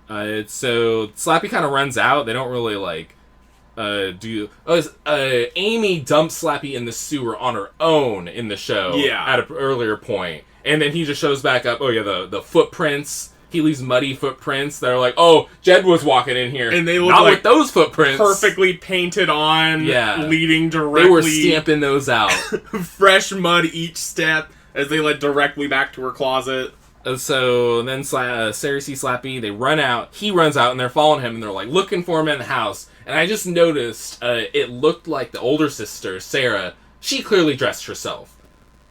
So Slappy kind of runs out. They don't really like Amy dumps Slappy in the sewer on her own in the show.
Yeah.
At an earlier point, and then he just shows back up. Oh yeah, the footprints. He leaves muddy footprints that are like, oh, Jed was walking in here.
And they look
not
like
with those footprints.
Perfectly painted on, leading directly.
They were stamping those out.
Fresh mud each step as they led directly back to her closet.
So then Sarah sees Slappy, they run out, he runs out, and they're following him, and they're like looking for him in the house. And I just noticed it looked like the older sister, Sarah, she clearly dressed herself.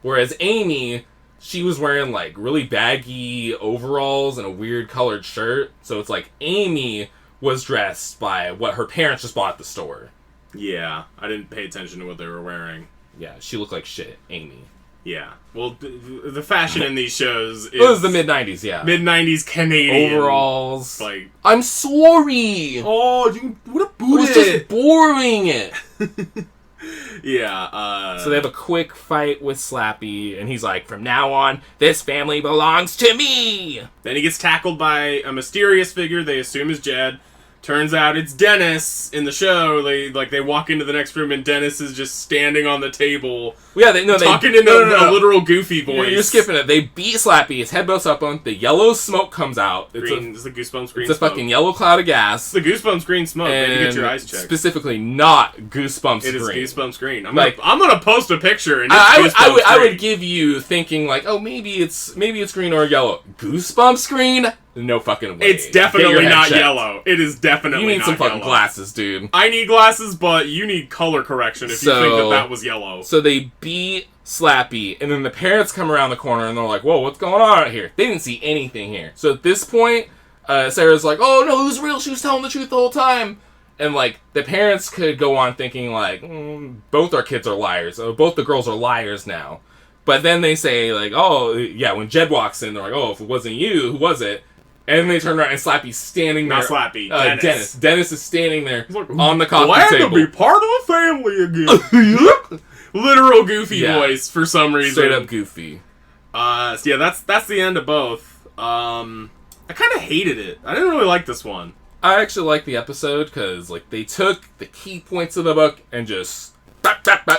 Whereas Amy... she was wearing, like, really baggy overalls and a weird colored shirt. So it's like Amy was dressed by what her parents just bought at the store.
Yeah, I didn't pay attention to what they were wearing.
Yeah, she looked like shit, Amy.
Yeah. Well, the fashion in these shows is...
it was the mid-90s, yeah.
Mid-90s Canadian.
Overalls.
Like...
I'm sorry!
Oh, what a booty!
I was just boring it!
Yeah.
So they have a quick fight with Slappy, and he's like, "From now on, this family belongs to me."
Then he gets tackled by a mysterious figure they assume is Jed. Turns out it's Dennis in the show. They walk into the next room and Dennis is just standing on the table.
Yeah,
talking in a literal goofy voice.
You're skipping it. They beat Slappy. His head blows up on. The yellow smoke comes out.
It's the Goosebumps green.
It's a fucking yellow cloud of gas.
It's the Goosebumps green smoke. And you get your eyes checked.
Specifically, not Goosebumps green.
It is Goosebumps green. I'm gonna post a picture. And
I would give you thinking like, oh, maybe it's green or yellow. Goosebumps green. No fucking way.
It's definitely not yellow. It is definitely not yellow.
You need some fucking glasses, dude.
I need glasses, but you need color correction if you think that was yellow.
So they beat Slappy, and then the parents come around the corner, and they're like, whoa, what's going on out here? They didn't see anything here. So at this point, Sarah's like, oh, no, it was real. She was telling the truth the whole time. And, like, the parents could go on thinking, like, both our kids are liars. Both the girls are liars now. But then they say, like, oh, yeah, when Jed walks in, they're like, oh, if it wasn't you, who was it? And then they turn around and Slappy's standing there.
Not Slappy.
Dennis. Dennis is standing there on the coffee table.
Glad to be part of the family again. Literal goofy voice for some reason.
Straight up goofy.
So yeah, that's the end of both. I kind of hated it. I didn't really like this one.
I actually liked the episode because like they took the key points of the book and just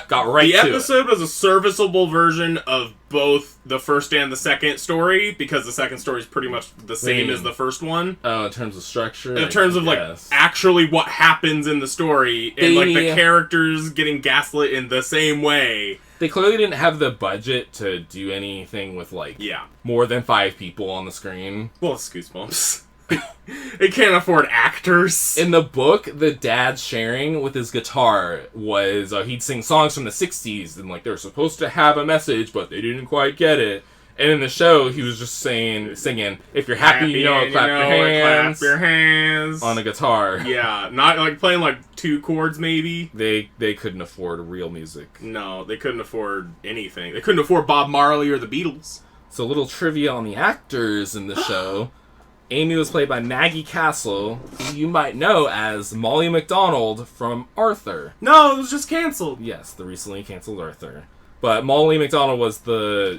got right to it.
The episode was a serviceable version of both the first and the second story, because the second story is pretty much the same as the first one.
Oh, in terms of structure?
In terms of, like, actually what happens in the story, and, like, the characters getting gaslit in the same way.
They clearly didn't have the budget to do anything with, like, more than 5 people on the screen.
Well, it's Goosebumps. They can't afford actors.
In the book, the dad sharing with his guitar was he'd sing songs from the 60s, and like they were supposed to have a message, but they didn't quite get it. And in the show, he was just singing, if you're happy, clap your hands on a guitar.
Yeah, not like playing like 2 chords maybe.
They couldn't afford real music.
No, they couldn't afford anything. They couldn't afford Bob Marley or the Beatles.
So a little trivia on the actors in the show. Amy was played by Maggie Castle, who you might know as Molly McDonald from Arthur.
No, it was just canceled.
Yes, the recently canceled Arthur. But Molly McDonald was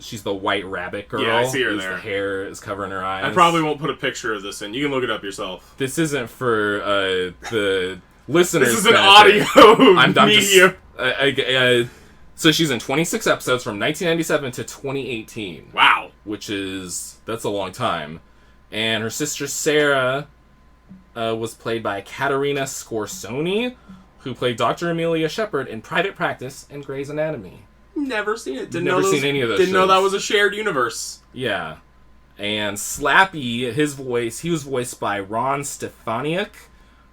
she's the white rabbit girl.
Yeah, I see her there.
The hair is covering her eyes.
I probably won't put a picture of this in. You can look it up yourself.
This isn't for the listeners.
This is an audio medium.
So she's in 26 episodes from 1997 to 2018.
Wow.
That's a long time. And her sister Sarah was played by Katerina Scorsoni, who played Dr. Amelia Shepard in Private Practice and Grey's Anatomy.
Never seen it.
Never seen any of those
Didn't
shows.
know that was a shared universe.
Yeah. And Slappy, he was voiced by Ron Stefaniak,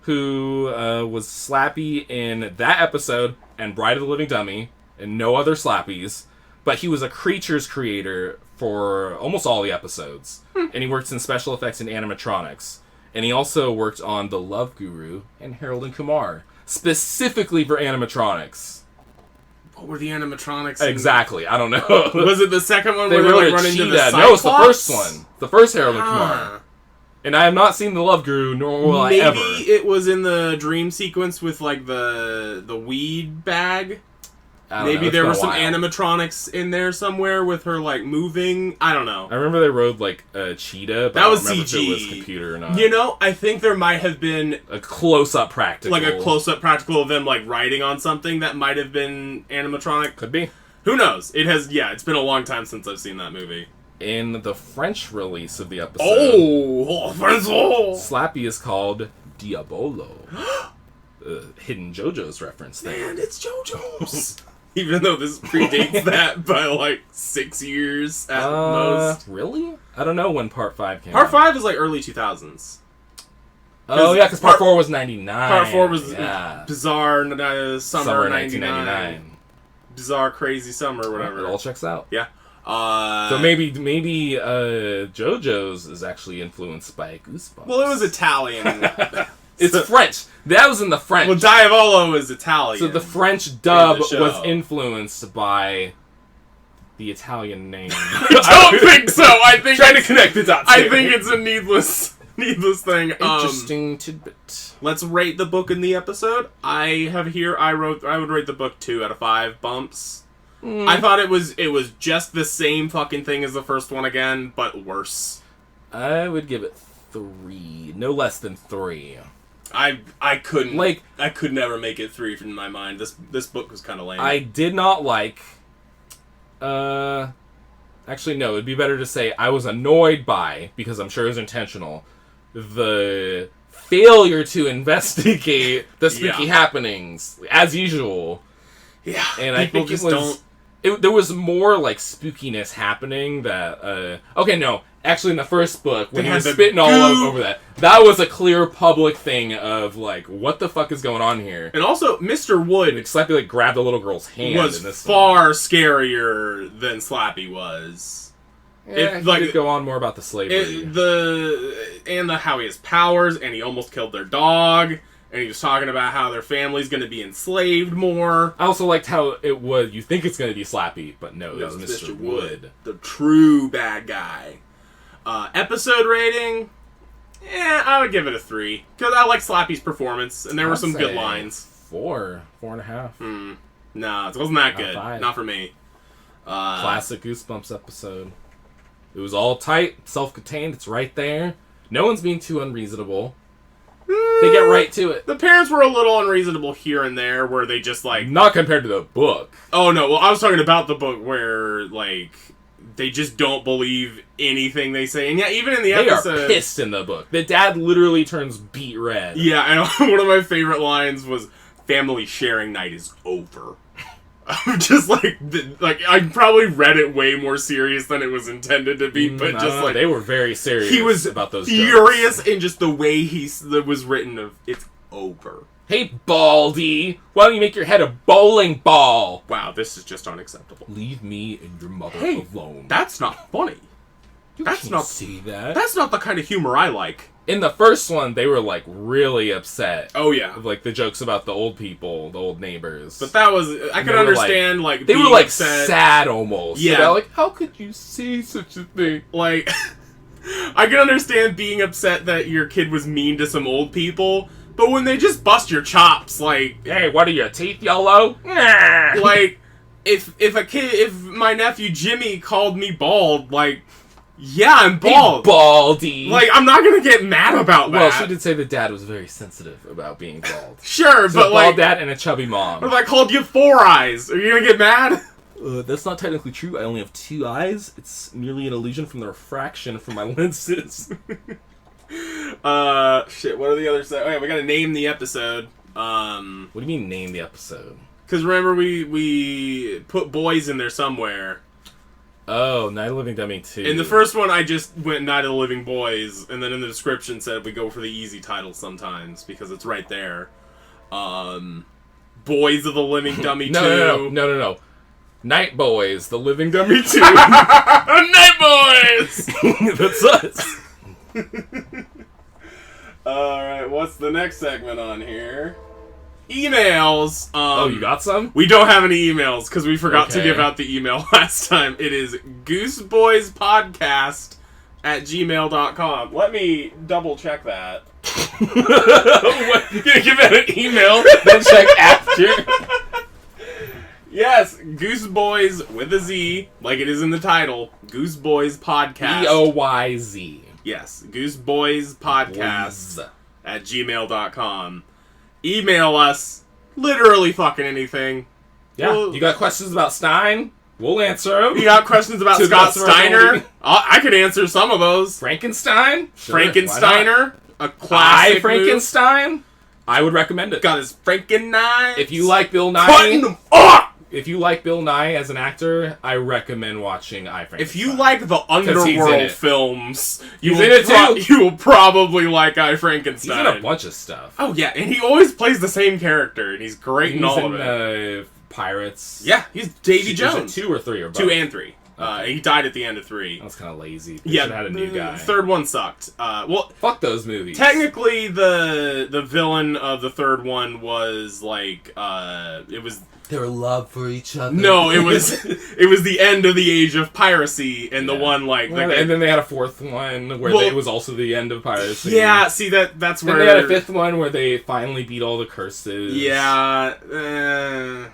who was Slappy in that episode and Bride of the Living Dummy, and no other Slappies. But he was a creatures creator for almost all the episodes. And he works in special effects and animatronics. And he also worked on The Love Guru and Harold and Kumar, specifically for animatronics.
What were the animatronics?
Exactly, I don't know.
Was it the second one
where
they like run into the Cyclops?
No, it's the first one. The first Harold and Kumar. And I have not seen The Love Guru, nor will I ever.
Maybe it was in the dream sequence with like the weed bag. Maybe there were some animatronics in there somewhere with her like moving. I don't know.
I remember they rode like a cheetah, but
that was
I don't remember
CG.
if it was computer or not.
You know, I think there might have been
a close-up practical.
Like a close-up practical of them like riding on something that might have been animatronic.
Could be.
Who knows? It's been a long time since I've seen that movie.
In the French release of the episode, Slappy is called Diabolo. Hidden JoJo's reference there.
Man, it's JoJo's. Even though this predates that by like 6 years at most.
Really? I don't know when Part 5 came out.
Part 5 is like early 2000s.
Oh yeah, because Part 4 was 99.
Part 4 was bizarre summer
1999.
Bizarre crazy summer, whatever.
It all checks out.
Yeah.
So maybe JoJo's is actually influenced by Goosebumps.
Well, it was Italian.
It's French. That was in the French.
Well, Diavolo is Italian.
So the French dub was influenced by the Italian name.
I don't think so. I think
trying to connect the dots.
I think it's a needless needless thing.
Interesting tidbit.
Let's rate the book in the episode. I would rate the book 2 out of 5 bumps. I thought it was just the same fucking thing as the first one again, but worse.
I would give it 3. No less than 3.
I couldn't I could never make it 3 in my mind. This book was kind of lame.
I did not like. Actually, no. It'd be better to say I was annoyed by, because I'm sure it was intentional, the failure to investigate the spooky happenings as usual.
Yeah,
and I think there was more like spookiness happening that. Okay, no. Actually, in the first book, when he was spitting all over that was a clear public thing of, like, what the fuck is going on here?
And also, Mr. Wood...
Slappy, like, grabbed the little girl's hand
was
in this
far scarier than Slappy was.
Yeah, he could go on more about the slavery.
How he has powers, and he almost killed their dog, and he was talking about how their family's going to be enslaved more.
I also liked how it was, you think it's going to be Slappy, but no, it was Mr. Wood.
The true bad guy. Episode rating, I would give it a 3. Because I like Slappy's performance, and there were some good lines.
4.5.
No, it wasn't that good.
5.
Not for me.
Classic Goosebumps episode. It was all tight, self-contained, it's right there. No one's being too unreasonable. They get right to it.
The parents were a little unreasonable here and there, where they just, like...
Not compared to the book.
Oh, no, well, I was talking about the book where, like... They just don't believe anything they say. And yeah, even in the episode...
They are pissed in the book. The dad literally turns beet red.
Yeah, and one of my favorite lines was, family sharing night is over. I'm just like, I probably read it way more serious than it was intended to be, but just like...
They were very serious
he was
about those
furious
jokes.
In just the way that was written of, it's over.
Hey, Baldy, why don't you make your head a bowling ball?
Wow, this is just unacceptable.
Leave me and your mother alone.
That's not funny.
That's not see that.
That's not the kind of humor I like.
In the first one, they were like really upset.
Oh yeah,
like the jokes about the old people, the old neighbors.
But that was I could understand like
they were like
upset.
sad almost.
Yeah,
so like how could you say such a thing?
Like I can understand being upset that your kid was mean to some old people. But when they just bust your chops, like...
Hey, what are your teeth yellow?
Like, if my nephew Jimmy called me bald, like, yeah, I'm bald.
Hey, Baldy.
Like, I'm not gonna get mad about that.
Well, she did say the dad was very sensitive about being bald.
Sure,
so
but
like...
bald
dad and a chubby mom.
What if I called you 4 eyes? Are you gonna get mad?
That's not technically true. I only have 2 eyes. It's merely an illusion from the refraction from my lenses.
Shit, what are the other okay, we gotta name the episode.
What do you mean name the episode?
Because remember we put boys in there somewhere.
Oh, Night of the Living Dummy 2. In
the first one I just went Night of the Living Boys, and then in the description said we go for the easy title sometimes, because it's right there. Boys of the Living Dummy 2.
No. NightBoyz, the Living Dummy 2.
NightBoyz!
That's us.
Alright, what's the next segment on here? Emails.
Oh, you got some?
We don't have any emails because we forgot to give out the email last time. It is gooseboyspodcast@gmail.com. Let me double check that.
What? You're gonna give out an email, then check after?
Yes, Gooseboyz with a Z, like it is in the title. Gooseboyz Podcast.
Boyz.
Yes, gooseboyspodcast@gmail.com. Email us literally fucking anything.
Yeah, you got questions about Stein? We'll answer them.
You got questions about Scott Steiner? I could answer some of those.
Frankenstein? Sure,
Frankensteiner? A classic
Frankenstein? Move. I would recommend it.
Got his Franken-knives.
If you like Bill Nye...
Cutting them up!
If you like Bill Nye as an actor, I recommend watching I, Frankenstein.
If you like the Underworld films, you will probably like I, Frankenstein.
He's in a bunch of stuff.
Oh, yeah, and he always plays the same character, and he's great in all of it.
Pirates.
Yeah, he's Davy Jones.
2 or 3 or both?
2 and 3. Okay. He died at the end of 3.
That was kind of lazy.
They
should have had a new guy.
The third one sucked. Well,
fuck those movies.
Technically, the villain of the third one was like it was
their love for each other.
No, it was the end of the age of piracy, and the one like,
and then they had a fourth one where it was also the end of piracy.
Yeah, see that's where
they had a fifth one where they finally beat all the curses.
Yeah,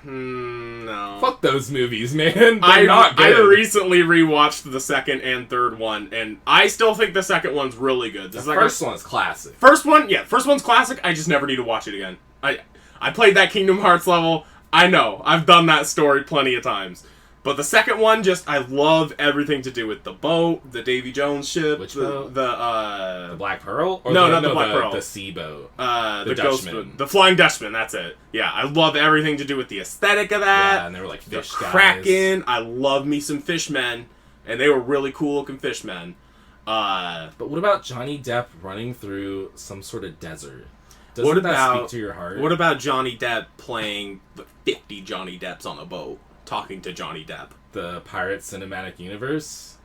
no.
Fuck those movies, man. They're not good.
I recently rewatched the second and third one, and I still think the second one's really good.
The first one's classic.
First one's classic. I just never need to watch it again. I played that Kingdom Hearts level. I know. I've done that story plenty of times. But the second one, I love everything to do with the boat, the Davy Jones ship.
Which boat?
The
Black Pearl? Or
not the Black Pearl.
The sea boat.
The
Dutchman.
The Flying Dutchman, that's it. Yeah, I love everything to do with the aesthetic of that.
Yeah, and they were like fish guys.
Kraken. I love me some fishmen. And they were really cool looking fishmen.
But what about Johnny Depp running through some sort of desert? Doesn't that speak to your heart?
What about Johnny Depp playing the 50 Johnny Depps on a boat, talking to Johnny Depp?
The Pirate Cinematic Universe?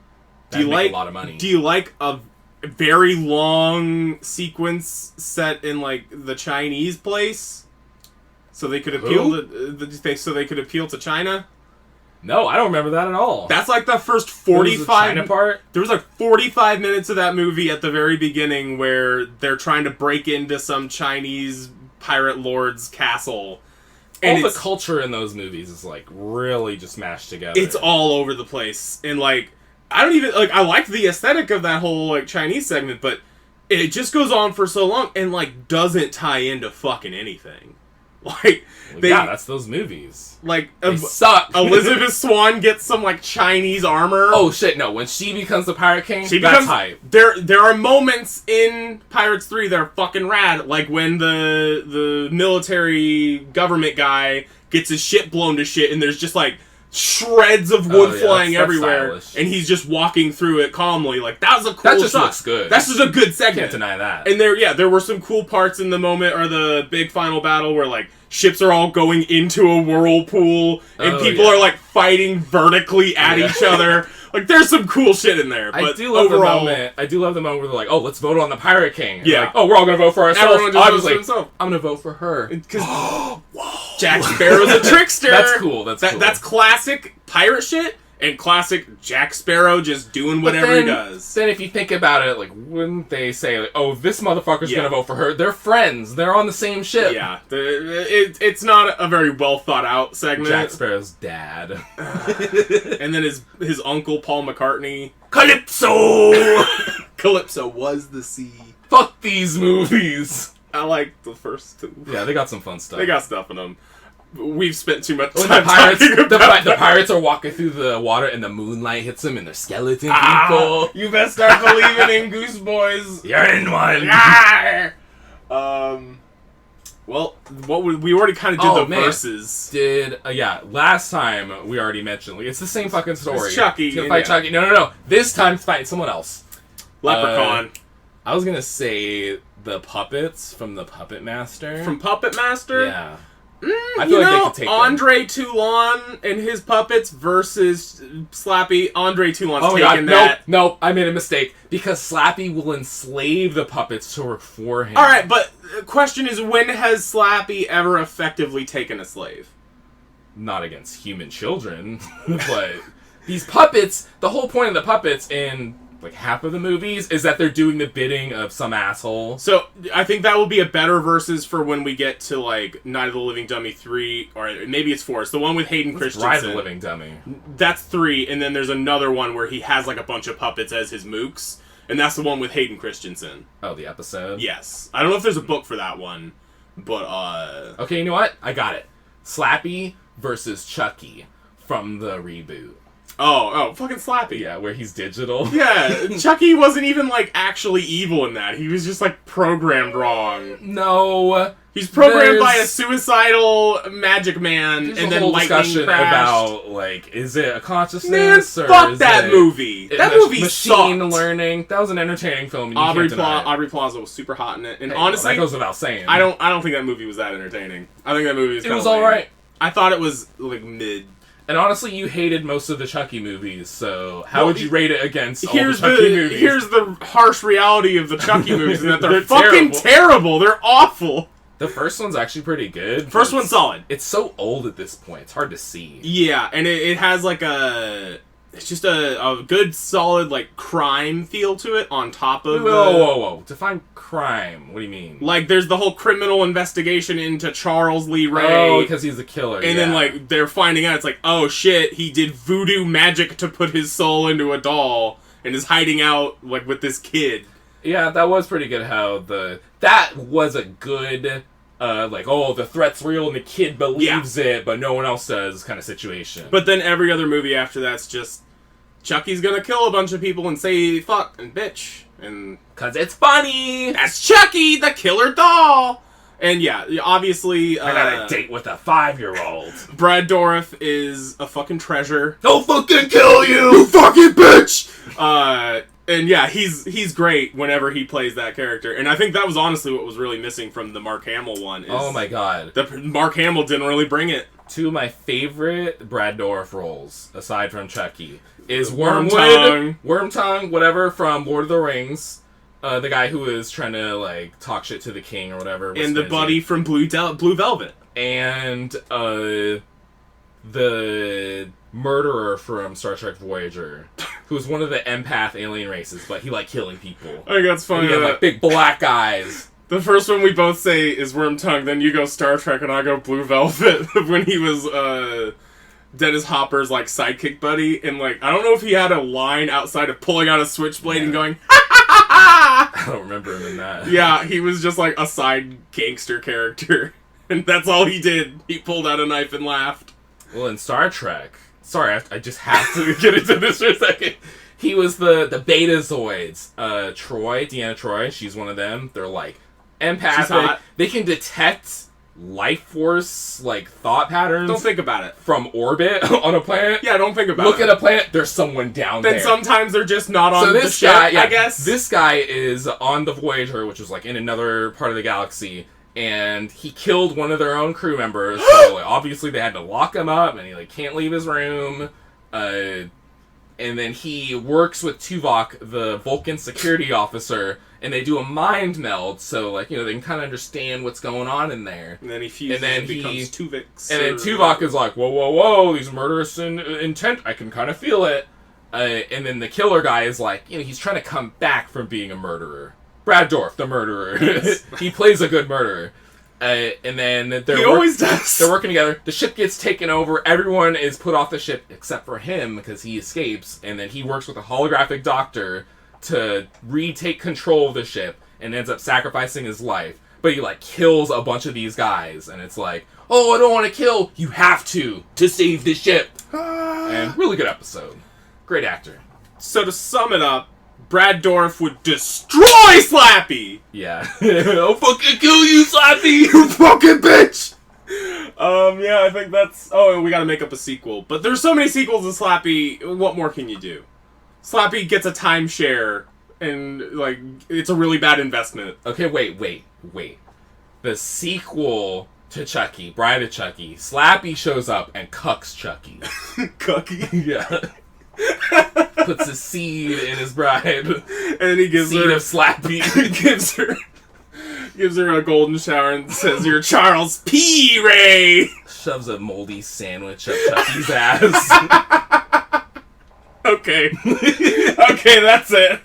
Do you like
a lot of money.
Do you like a very long sequence set in like the Chinese place, so they could appeal to China?
No, I don't remember that at all.
That's like the first 45
China part.
There was like 45 minutes of that movie at the very beginning where they're trying to break into some Chinese pirate lord's castle.
And all the culture in those movies is like really just mashed together.
It's all over the place. And like I don't even like I like the aesthetic of that whole like Chinese segment, but it just goes on for so long and like doesn't tie into fucking anything. Like
that's those movies.
Like
they suck.
Elizabeth Swann gets some like Chinese armor.
Oh shit! No, when she becomes the Pirate King,
that's
hype.
There are moments in Pirates 3 that are fucking rad, like when the military government guy gets his ship blown to shit, and there's just like shreds of wood flying everywhere, that's and he's just walking through it calmly. Like that was a cool.
That just
shot.
Looks good.
That's just a good segment.
Can't deny that.
And there were some cool parts in the moment, or the big final battle where like ships are all going into a whirlpool and people are like fighting vertically at each other. Like there's some cool shit in there. But
I do love the moment where they're like, "Oh, let's vote on the Pirate King."
Yeah.
Like, oh, we're all gonna vote for ourselves.
Everyone just votes for
himself. I'm gonna vote for her
because Jack Sparrow's a trickster.
That's cool.
That's classic pirate shit. And classic Jack Sparrow just doing whatever he does.
Then if you think about it, like, wouldn't they say, like, oh, this motherfucker's gonna vote for her? They're friends. They're on the same ship.
Yeah. It's not a very well thought out segment.
Jack Sparrow's dad.
And then his uncle, Paul McCartney.
Calypso!
Calypso was the sea.
Fuck these movies.
I like the first two.
Yeah, they got some fun stuff.
They got stuff in them. We've spent too much
time the pirates are walking through the water and the moonlight hits them and they're skeleton people.
You best start believing in Gooseboyz.
You're in one.
Well, we already kind of did the verses.
Last time we already mentioned it's the same fucking story.
It's Chucky.
He's gonna fight Chucky. No. This time it's fighting someone else.
Leprechaun.
I was gonna say the puppets from the Puppet Master.
From Puppet Master?
Yeah.
I feel like they could take Andre Toulon and his puppets versus Slappy. Andre Toulon's taking that.
Nope, I made a mistake. Because Slappy will enslave the puppets to work for him.
Alright, but the question is, when has Slappy ever effectively taken a slave?
Not against human children, but these puppets, the whole point of the puppets in like half of the movies is that they're doing the bidding of some asshole.
So I think that will be a better versus for when we get to like Night of the Living Dummy 3, or maybe it's 4. It's the one with Hayden Christensen.
Rise of the Living Dummy.
That's 3, and then there's another one where he has like a bunch of puppets as his mooks, and that's the one with Hayden Christensen.
Oh, the episode?
Yes. I don't know if there's a book for that one, but
okay, you know what? I got it. Slappy versus Chucky from the reboot.
Oh, fucking Slappy.
Yeah, where he's digital.
Yeah, Chucky wasn't even, like, actually evil in that. He was just, like, programmed wrong.
No.
He's programmed by a suicidal magic man, and then lightning
discussion
crashed.
About, like, is it a consciousness?
Man,
or
fuck
is
that movie. That movie
machine
sucked.
Learning. That was an entertaining film. And
Aubrey Plaza was super hot in it. And honestly,
that goes without saying.
I don't think that movie was that entertaining. I think that movie was
It was alright.
I thought it was, like, mid.
And honestly, you hated most of the Chucky movies, so how would you rate it against all the Chucky movies?
Here's the harsh reality of the Chucky movies, and that they're fucking terrible. They're awful.
The first one's actually pretty good.
First one's solid.
It's so old at this point. It's hard to see.
Yeah, and it has like a... It's just a good, solid, like, crime feel to it on top of
Whoa. Define crime. What do you mean?
Like, there's the whole criminal investigation into Charles Lee Ray.
Oh, because he's a killer.
And then, like, they're finding out, it's like, oh, shit, he did voodoo magic to put his soul into a doll and is hiding out, like, with this kid.
Yeah, that was pretty good how that was a good... like, oh, the threat's real and the kid believes it, but no one else does kind of situation.
But then every other movie after that's just... Chucky's gonna kill a bunch of people and say fuck and bitch. And...
'Cause it's funny!
That's Chucky, the killer doll! And yeah, obviously...
I got a date with a 5-year-old.
Brad Dourif is a fucking treasure.
He'll fucking kill you!
Fucking bitch! And yeah, he's great whenever he plays that character. And I think that was honestly what was really missing from the Mark Hamill one.
Oh my god.
Mark Hamill didn't really bring it.
Two of my favorite Brad Dourif roles, aside from Chucky, is
Wormtongue,
whatever, from Lord of the Rings. The guy who is trying to, like, talk shit to the king or whatever.
And the buddy from Blue Velvet.
And, the murderer from Star Trek Voyager, who's one of the empath alien races, but he liked killing people.
I think that's funny.
He had, like, big black eyes.
The first one we both say is Wormtongue, then you go Star Trek and I go Blue Velvet, when he was, Dennis Hopper's, like, sidekick buddy, and, like, I don't know if he had a line outside of pulling out a switchblade and going,
I don't remember him in that.
Yeah, he was just, like, a side gangster character, and that's all he did. He pulled out a knife and laughed.
Well, in Star Trek... Sorry, I just have to get into this for a second. He was the Betazoids. Deanna Troi, she's one of them. They're, like, empathic. They can detect life force, like, thought patterns.
Don't think about it.
From orbit on a planet.
Yeah, don't think about it.
Look at a planet, there's someone down there.
Then sometimes they're just not on the ship, I guess.
This guy is on the Voyager, which is, like, in another part of the galaxy, and he killed one of their own crew members, so, like, obviously they had to lock him up, and he, like, can't leave his room, and then he works with Tuvok, the Vulcan security officer, and they do a mind meld, so, like, you know, they can kind of understand what's going on in there.
And then he fuses and becomes Tuvix.
And then Tuvok is like, whoa, these murderous intent, I can kind of feel it. And then the killer guy is like, you know, he's trying to come back from being a murderer. Brad Dourif, the murderer. Yes. He plays a good murderer. And then
he always does.
They're working together. The ship gets taken over. Everyone is put off the ship except for him because he escapes. And then he works with a holographic doctor to retake control of the ship and ends up sacrificing his life. But he, like, kills a bunch of these guys. And it's like, oh, I don't want to kill. You have to save the ship. And really good episode. Great actor.
So to sum it up, Brad Dourif would destroy Slappy!
Yeah. I'll fucking kill you, Slappy!
You fucking bitch! Yeah, I think that's... Oh, and we gotta make up a sequel. But there's so many sequels to Slappy, what more can you do? Slappy gets a timeshare, and, like, it's a really bad investment.
Okay, wait. The sequel to Chucky, Bride of Chucky, Slappy shows up and cucks Chucky.
Cucky?
Yeah. Puts a seed in his bride.
And then he gives
seed
her...
of Slappy.
gives her a golden shower and says, "You're Charles P. Ray!"
Shoves a moldy sandwich up Chucky's ass.
Okay. Okay, that's it.